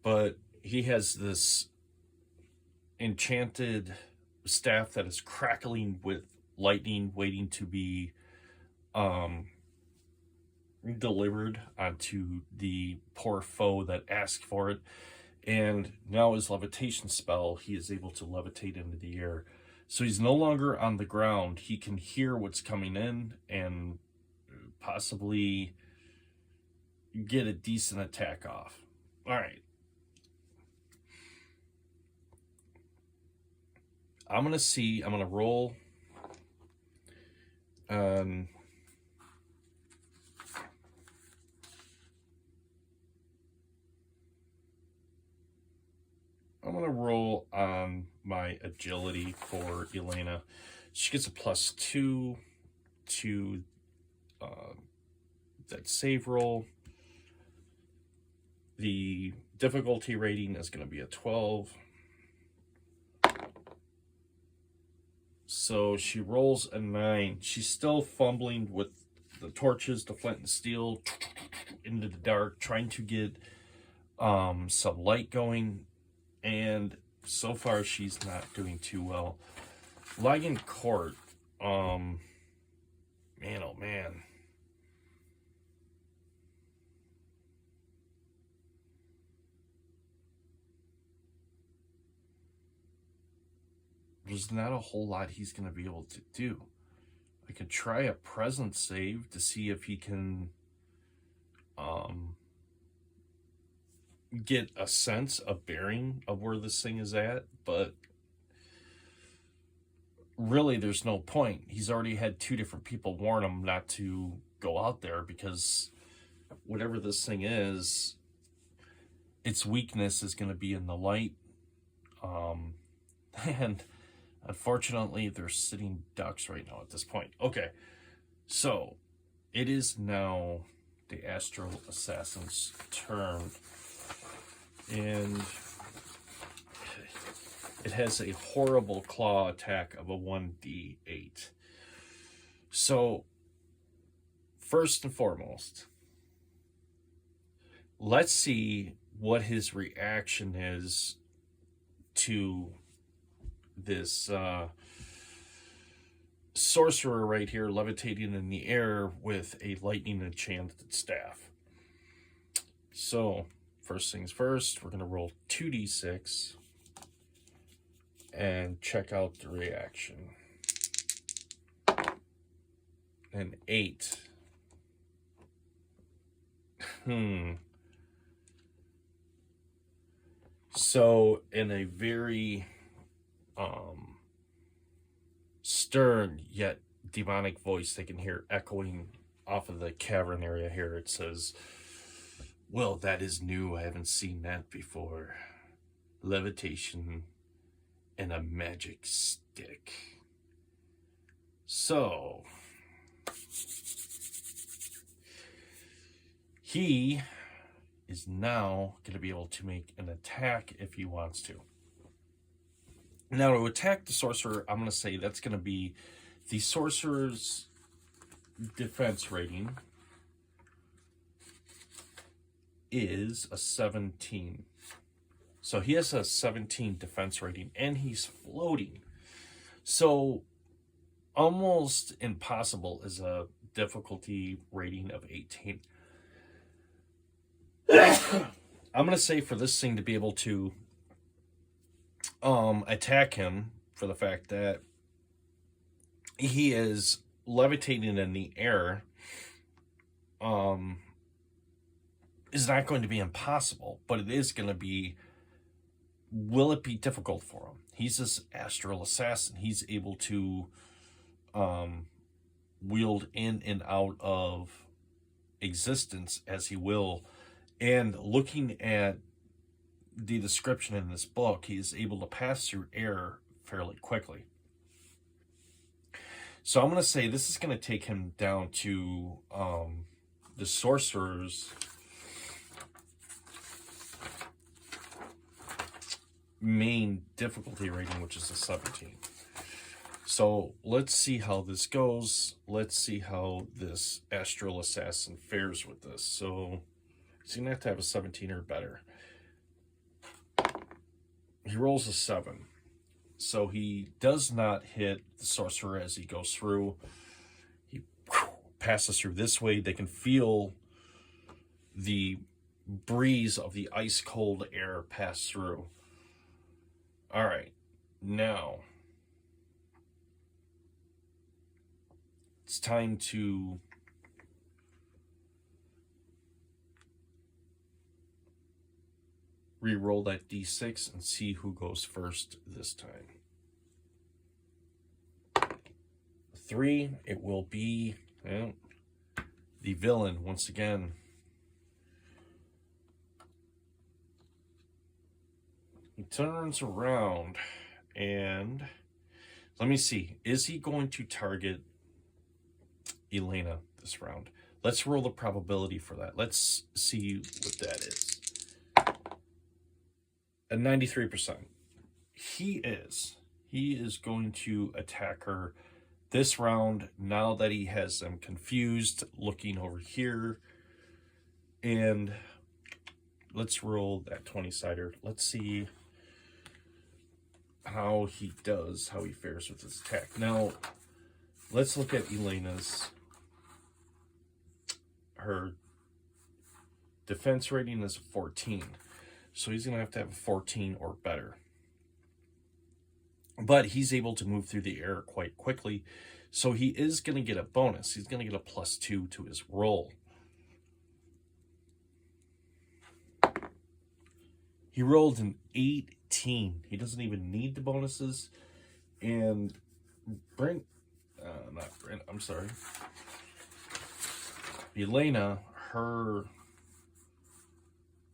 but he has this enchanted staff that is crackling with lightning, waiting to be delivered onto the poor foe that asked for it. And now his levitation spell, he is able to levitate into the air. So he's no longer on the ground. He can hear what's coming in and possibly get a decent attack off. All right. I'm going to roll. I'm going to roll on my agility for Elena. She gets a +2 to that save roll. The difficulty rating is going to be a 12. So she rolls a 9. She's still fumbling with the torches, the flint and steel, into the dark, trying to get some light going. And so far, she's not doing too well. Lagan Court, man, oh man. There's not a whole lot he's going to be able to do. I could try a presence save to see if he can get a sense, a bearing of where this thing is at, but really there's no point. He's already had 2 different people warn him not to go out there because whatever this thing is, its weakness is going to be in the light. And unfortunately, they're sitting ducks right now at this point. Okay, so it is now the Astral Assassin's turn. And it has a horrible claw attack of a 1d8. So, first and foremost, let's see what his reaction is to this sorcerer right here levitating in the air with a lightning enchanted staff. So, first things first, we're going to roll 2d6 and check out the reaction. An 8. So, in a very stern yet demonic voice they can hear echoing off of the cavern area here, it says, "Well, that is new. I haven't seen that before. Levitation and a magic stick. So, he is now going to be able to make an attack if he wants to. Now, to attack the sorcerer, I'm going to say that's going to be the sorcerer's defense rating is a 17. So he has a 17 defense rating, and he's floating. So almost impossible is a difficulty rating of 18. I'm going to say for this thing to be able to attack him, for the fact that he is levitating in the air, is not going to be impossible, but it is going to be, will it be difficult for him? He's this astral assassin. He's able to wield in and out of existence as he will. And looking at the description in this book, he is able to pass through air fairly quickly. So I'm going to say this is going to take him down to the sorcerer's main difficulty rating, which is a 17. So let's see how this goes. Let's see how this astral assassin fares with this. So he's going to have a 17 or better. He rolls a 7. So he does not hit the sorcerer as he goes through. He passes through this way. They can feel the breeze of the ice cold air pass through. All right, now it's time to re-roll that d6 and see who goes first this time. 3, it will be the villain once again. He turns around and let me see. Is he going to target Elena this round? Let's roll the probability for that. Let's see what that is. A 93%. He is going to attack her this round now that he has them confused, looking over here. And let's roll that 20-sider. Let's see how he does, how he fares with his attack. Now, let's look at Elena's. Her defense rating is 14. So he's going to have a 14 or better. But he's able to move through the air quite quickly. So he is going to get a bonus. He's going to get a +2 to his roll. He rolled an 18. He doesn't even need the bonuses. And Elena, her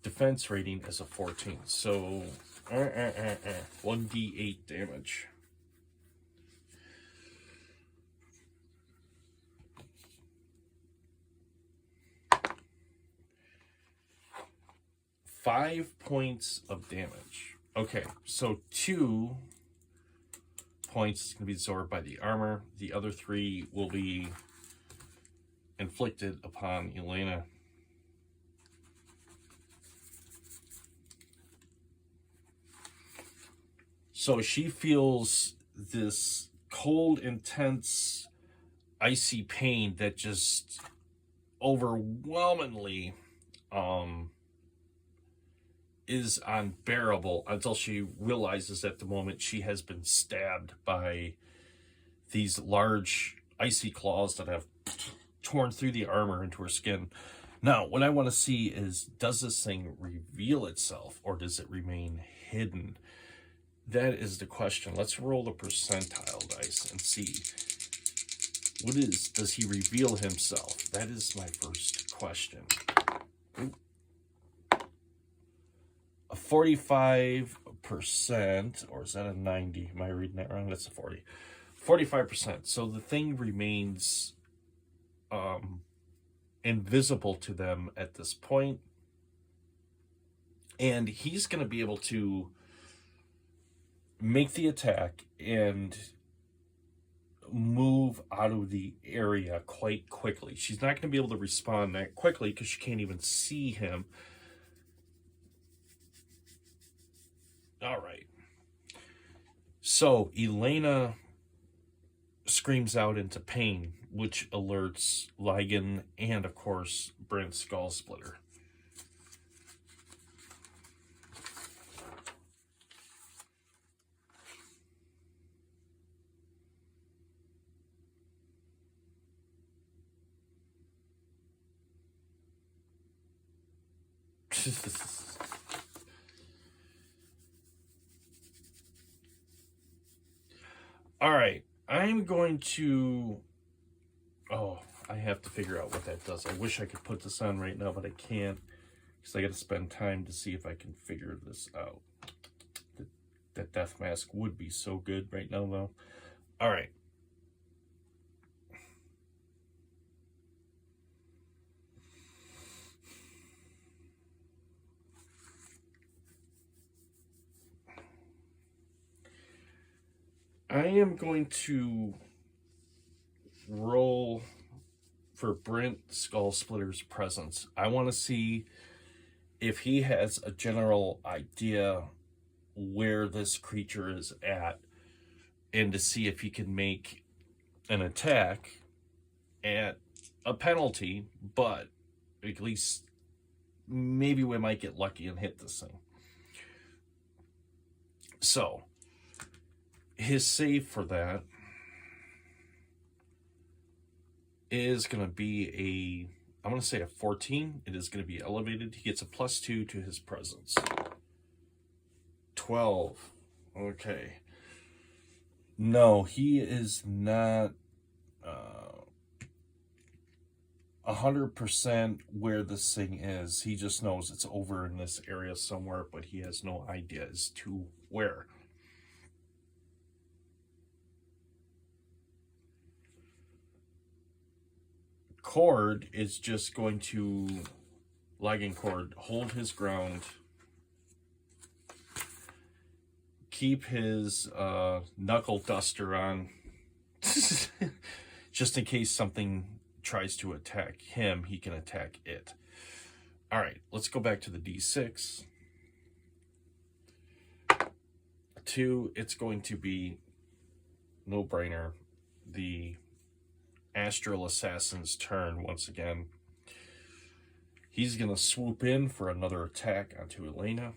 defense rating is a 14. So 1d8 damage. Five points of damage. Okay, so 2 points is going to be absorbed by the armor. The other 3 will be inflicted upon Elena. So she feels this cold, intense, icy pain that just overwhelmingly is unbearable until she realizes at the moment she has been stabbed by these large icy claws that have torn through the armor into her skin. Now, what I want to see is, does this thing reveal itself or does it remain hidden? That is the question. Let's roll the percentile dice and see. Does he reveal himself? That is my first question. A 45%, or is that a 90? Am I reading that wrong? That's a 40. 45%. So the thing remains invisible to them at this point. And he's going to be able to make the attack and move out of the area quite quickly. She's not going to be able to respond that quickly because she can't even see him. All right. So Elena screams out into pain, which alerts Ligon and, of course, Brent Skullsplitter. All right, I'm going to... Oh, I have to figure out what that does. I wish I could put this on right now, but I can't, because I got to spend time to see if I can figure this out. That death mask would be so good right now, though. All right. I am going to roll for Brent Skull Splitter's presence. I want to see if he has a general idea where this creature is at, and to see if he can make an attack at a penalty, but at least maybe we might get lucky and hit this thing. So his save for that is going to be I'm going to say a 14. It is going to be elevated. He gets a +2 to his presence. 12. Okay. No, he is not 100% where this thing is. He just knows it's over in this area somewhere, but he has no idea as to where. Cord is just going to, lagging Cord, hold his ground, keep his knuckle duster on, just in case something tries to attack him, he can attack it. All right, let's go back to the D6. 2, it's going to be no-brainer. The Astral Assassin's turn once again. He's going to swoop in for another attack onto Elena.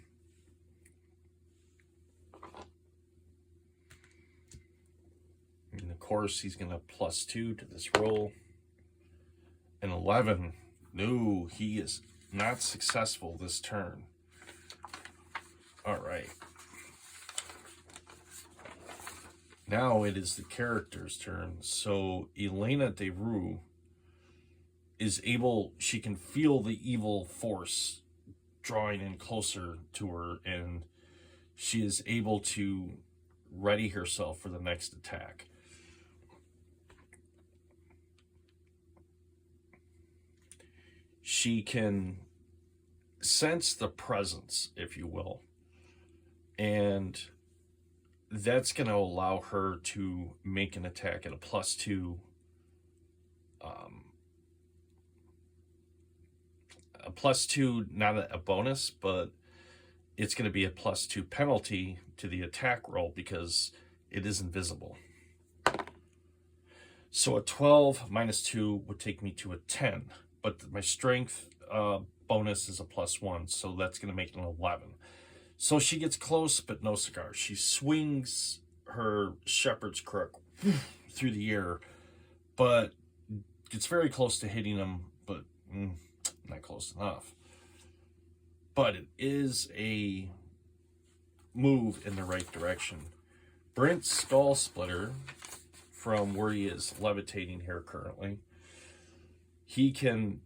And of course, he's going to +2 to this roll. An 11. No, he is not successful this turn. All right. Now it is the character's turn. So Elena de Rue is able, she can feel the evil force drawing in closer to her, and she is able to ready herself for the next attack. She can sense the presence, if you will, and that's going to allow her to make an attack at a +2. A +2, not a bonus, but it's going to be a +2 penalty to the attack roll because it is invisible. So a 12 -2 would take me to a 10, but my strength bonus is a +1, so that's going to make it an 11. So she gets close, but no cigar. She swings her shepherd's crook through the air, but gets very close to hitting him, but not close enough. But it is a move in the right direction. Brent's Skull Splitter, from where he is levitating here currently, he can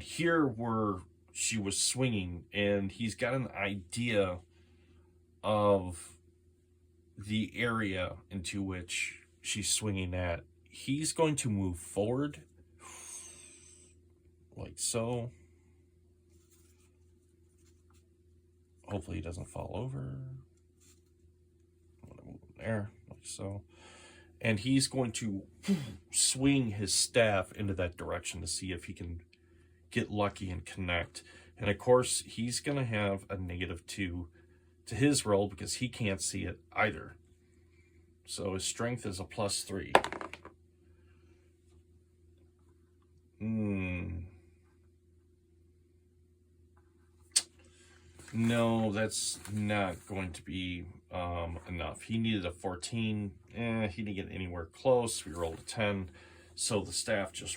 hear where she was swinging, and he's got an idea of the area into which she's swinging at. He's going to move forward like so. Hopefully he doesn't fall over. I'm gonna move him there like so. And he's going to swing his staff into that direction to see if he can get lucky and connect. And of course, he's going to have a -2 to his roll because he can't see it either. So his strength is a +3. No, that's not going to be enough. He needed a 14. He didn't get anywhere close. We rolled a 10. So the staff just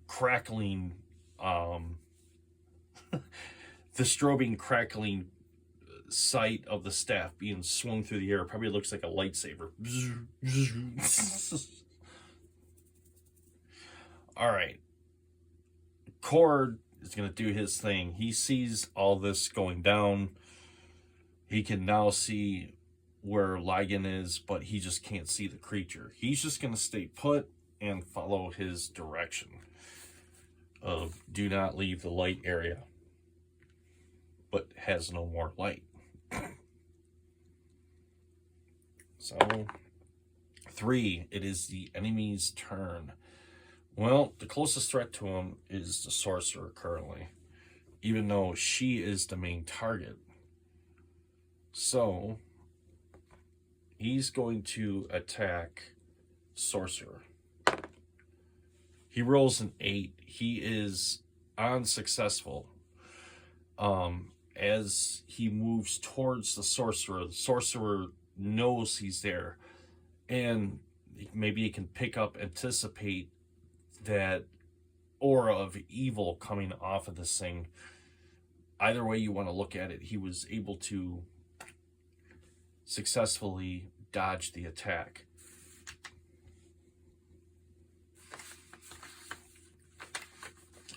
crackling the strobing, crackling sight of the staff being swung through the air probably looks like a lightsaber. All right. Cord is going to do his thing. He sees all this going down. He can now see where Ligon is, but he just can't see the creature. He's just going to stay put and follow his direction of do not leave the light area, but has no more light. So, 3, it is the enemy's turn. Well, the closest threat to him is the sorcerer currently, even though she is the main target. So, he's going to attack sorcerer. He rolls an 8. He is unsuccessful. As he moves towards the sorcerer knows he's there, and maybe he can anticipate that aura of evil coming off of this thing. Either way you want to look at it, he was able to successfully dodge the attack.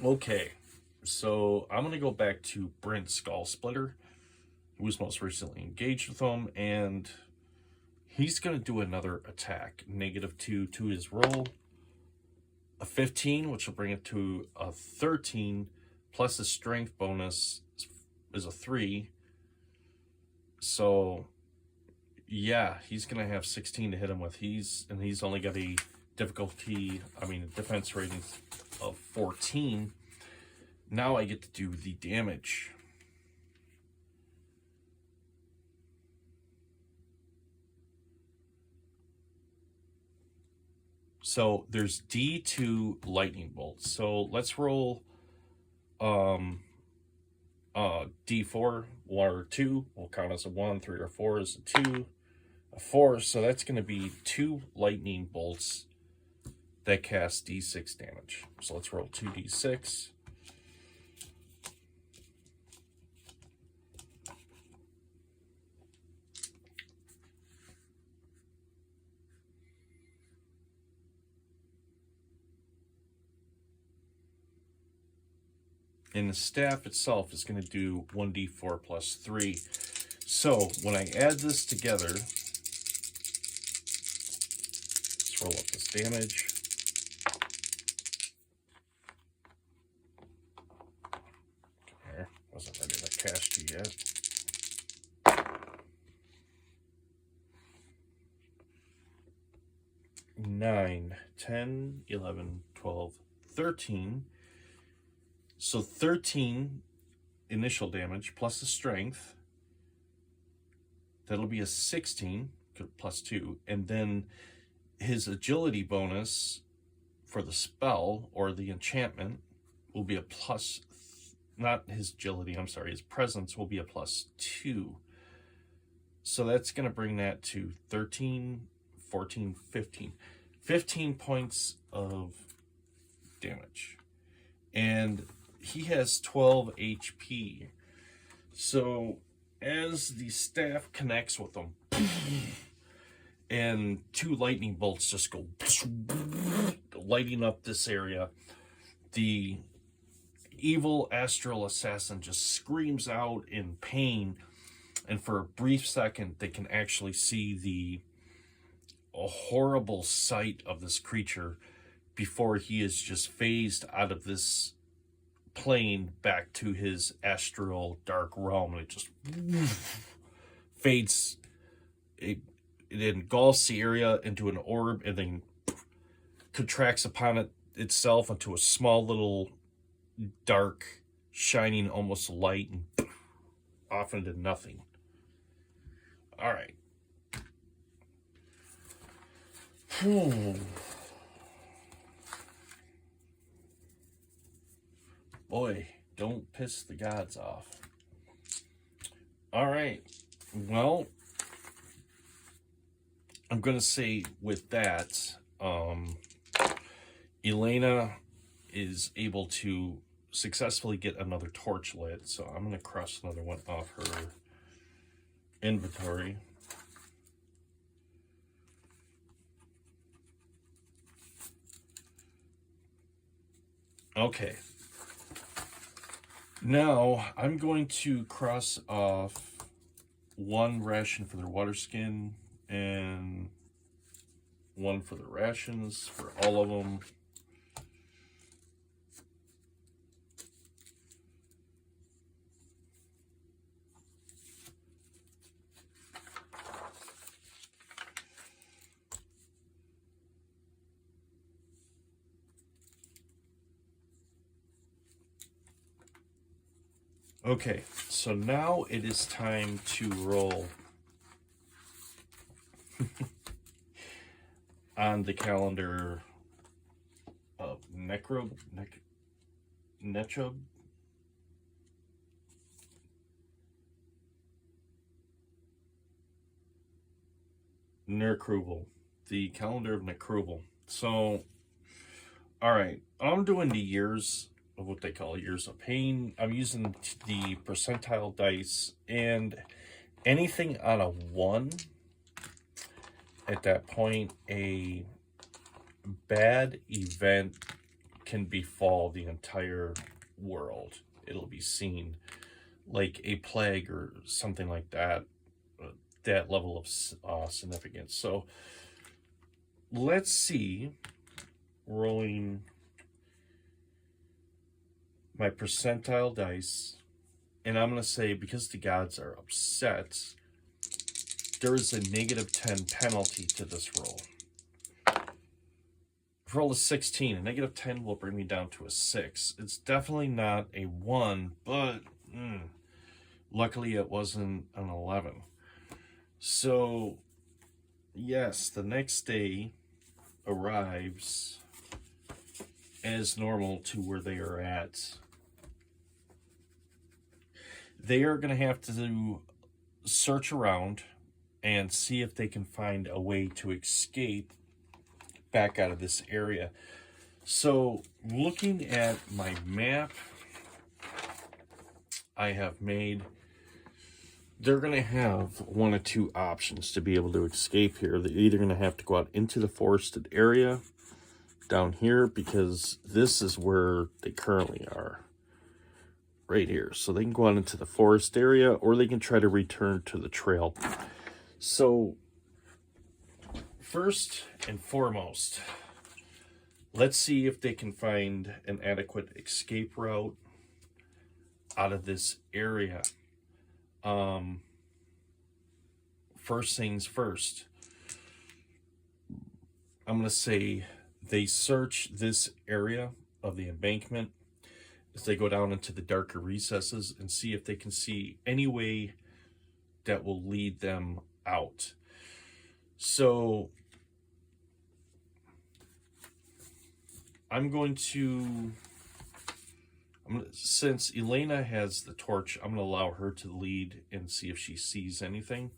Okay, so I'm going to go back to Brent Skullsplitter, who was most recently engaged with him, and he's going to do another attack. -2 to his roll. A 15, which will bring it to a 13, plus the strength bonus is a 3. So, yeah, he's going to have 16 to hit him with. He's only got a defense rating of 14. Now I get to do the damage. So there's D2 lightning bolts. So let's roll D4, 1 or 2. We'll count as a 1, 3 or 4 as a 2, a 4. So that's going to be 2 lightning bolts that cast D6 damage. So let's roll 2d6. And the staff itself is going to do 1d4 plus 3. So when I add this together, let's roll up this damage. There, wasn't ready to cast you yet. Nine, 10, 11, 12, 13. So 13 initial damage plus the strength. That'll be a 16 plus 2. And then his agility bonus for the spell or the enchantment will be a plus, not his agility, I'm sorry, his presence will be a plus 2. So that's going to bring that to 13, 14, 15. 15 points of damage. And he has 12 HP. So as the staff connects with him, and 2 lightning bolts just go lighting up this area, the evil astral assassin just screams out in pain, and for a brief second they can actually see a horrible sight of this creature before he is just phased out of this plane back to his astral dark realm, and it just fades. It engulfs the area into an orb and then contracts upon itself into a small little dark shining almost light and off into nothing. All right. Boy, don't piss the gods off. All right. Well, I'm going to say with that, Elena is able to successfully get another torch lit. So I'm going to cross another one off her inventory. Okay. Now I'm going to cross off one ration for their water skin and one for the rations for all of them. Okay, so now it is time to roll on the calendar of Necrob. Necruval. The calendar of Necruval. So, alright, I'm doing the years of what they call years of pain. I'm using the percentile dice, and anything on a 1, at that point, a bad event can befall the entire world. It'll be seen like a plague or something like that, that level of significance. So let's see, rolling my percentile dice, and I'm going to say, because the gods are upset, there is a -10 penalty to this roll. If I roll a 16, a -10 will bring me down to a 6. It's definitely not a 1, but luckily it wasn't an 11. So, yes, the next day arrives as normal to where they are at. They are going to have to search around and see if they can find a way to escape back out of this area. So, looking at my map I have made, they're going to have one of two options to be able to escape here. They're either going to have to go out into the forested area down here, because this is where they currently are, right here. So they can go out into the forest area, or they can try to return to the trail. So first and foremost, let's see if they can find an adequate escape route out of this area. First things first, I'm going to say they search this area of the embankment as they go down into the darker recesses and see if they can see any way that will lead them out. So since Elena has the torch, I'm going to allow her to lead and see if she sees anything.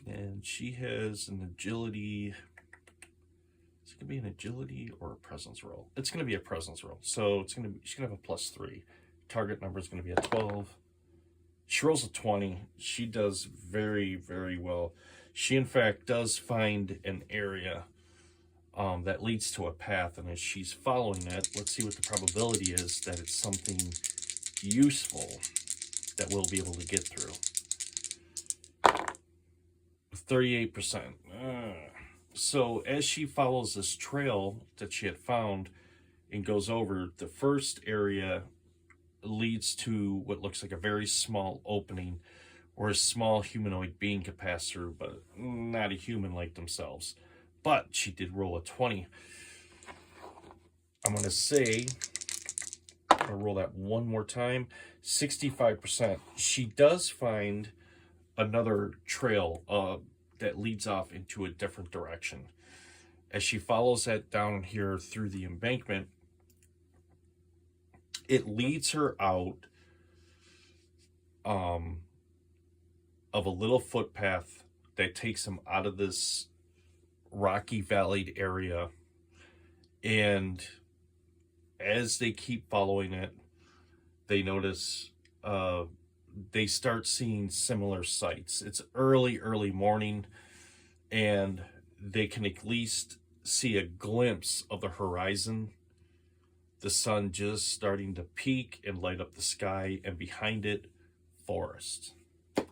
And she has an agility. Is it going to be an agility or a presence roll? It's going to be a presence roll. So she's going to have a +3. Target number is going to be a 12. She rolls a 20. She does very, very well. She, in fact, does find an area that leads to a path. And as she's following it, let's see what the probability is that it's something useful that we'll be able to get through. 38%. So as she follows this trail that she had found and goes over, the first area leads to what looks like a very small opening where a small humanoid being could pass through, but not a human like themselves. But she did roll a 20. I'm going to say, I'm going to roll that one more time. 65%. She does find another trail that leads off into a different direction. As she follows that down here through the embankment, it leads her out of a little footpath that takes them out of this rocky valleyed area. And as they keep following it, they notice they start seeing similar sights. It's early morning, and they can at least see a glimpse of the horizon, the sun just starting to peak and light up the sky, and behind it, forest.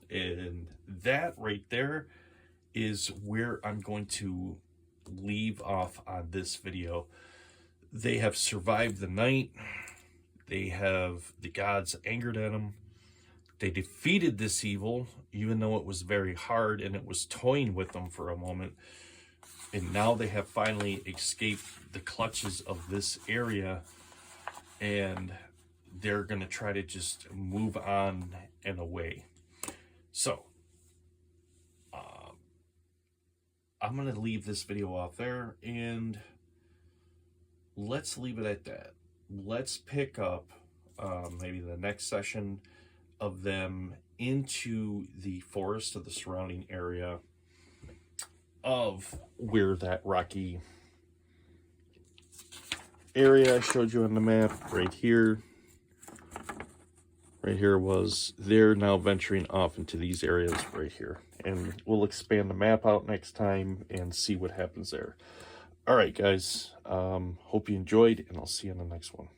And that right there is where I'm going to leave off on this video. They have survived the night. The gods angered at them. They defeated this evil, even though it was very hard and it was toying with them for a moment. And now they have finally escaped the clutches of this area, and they're going to try to just move on and away. So, I'm going to leave this video off there, and let's leave it at that. Let's pick up maybe the next session of them into the forest of the surrounding area of where that rocky area I showed you on the map right here. Right here was, they're now venturing off into these areas right here. And we'll expand the map out next time and see what happens there. All right, guys. Hope you enjoyed, and I'll see you in the next one.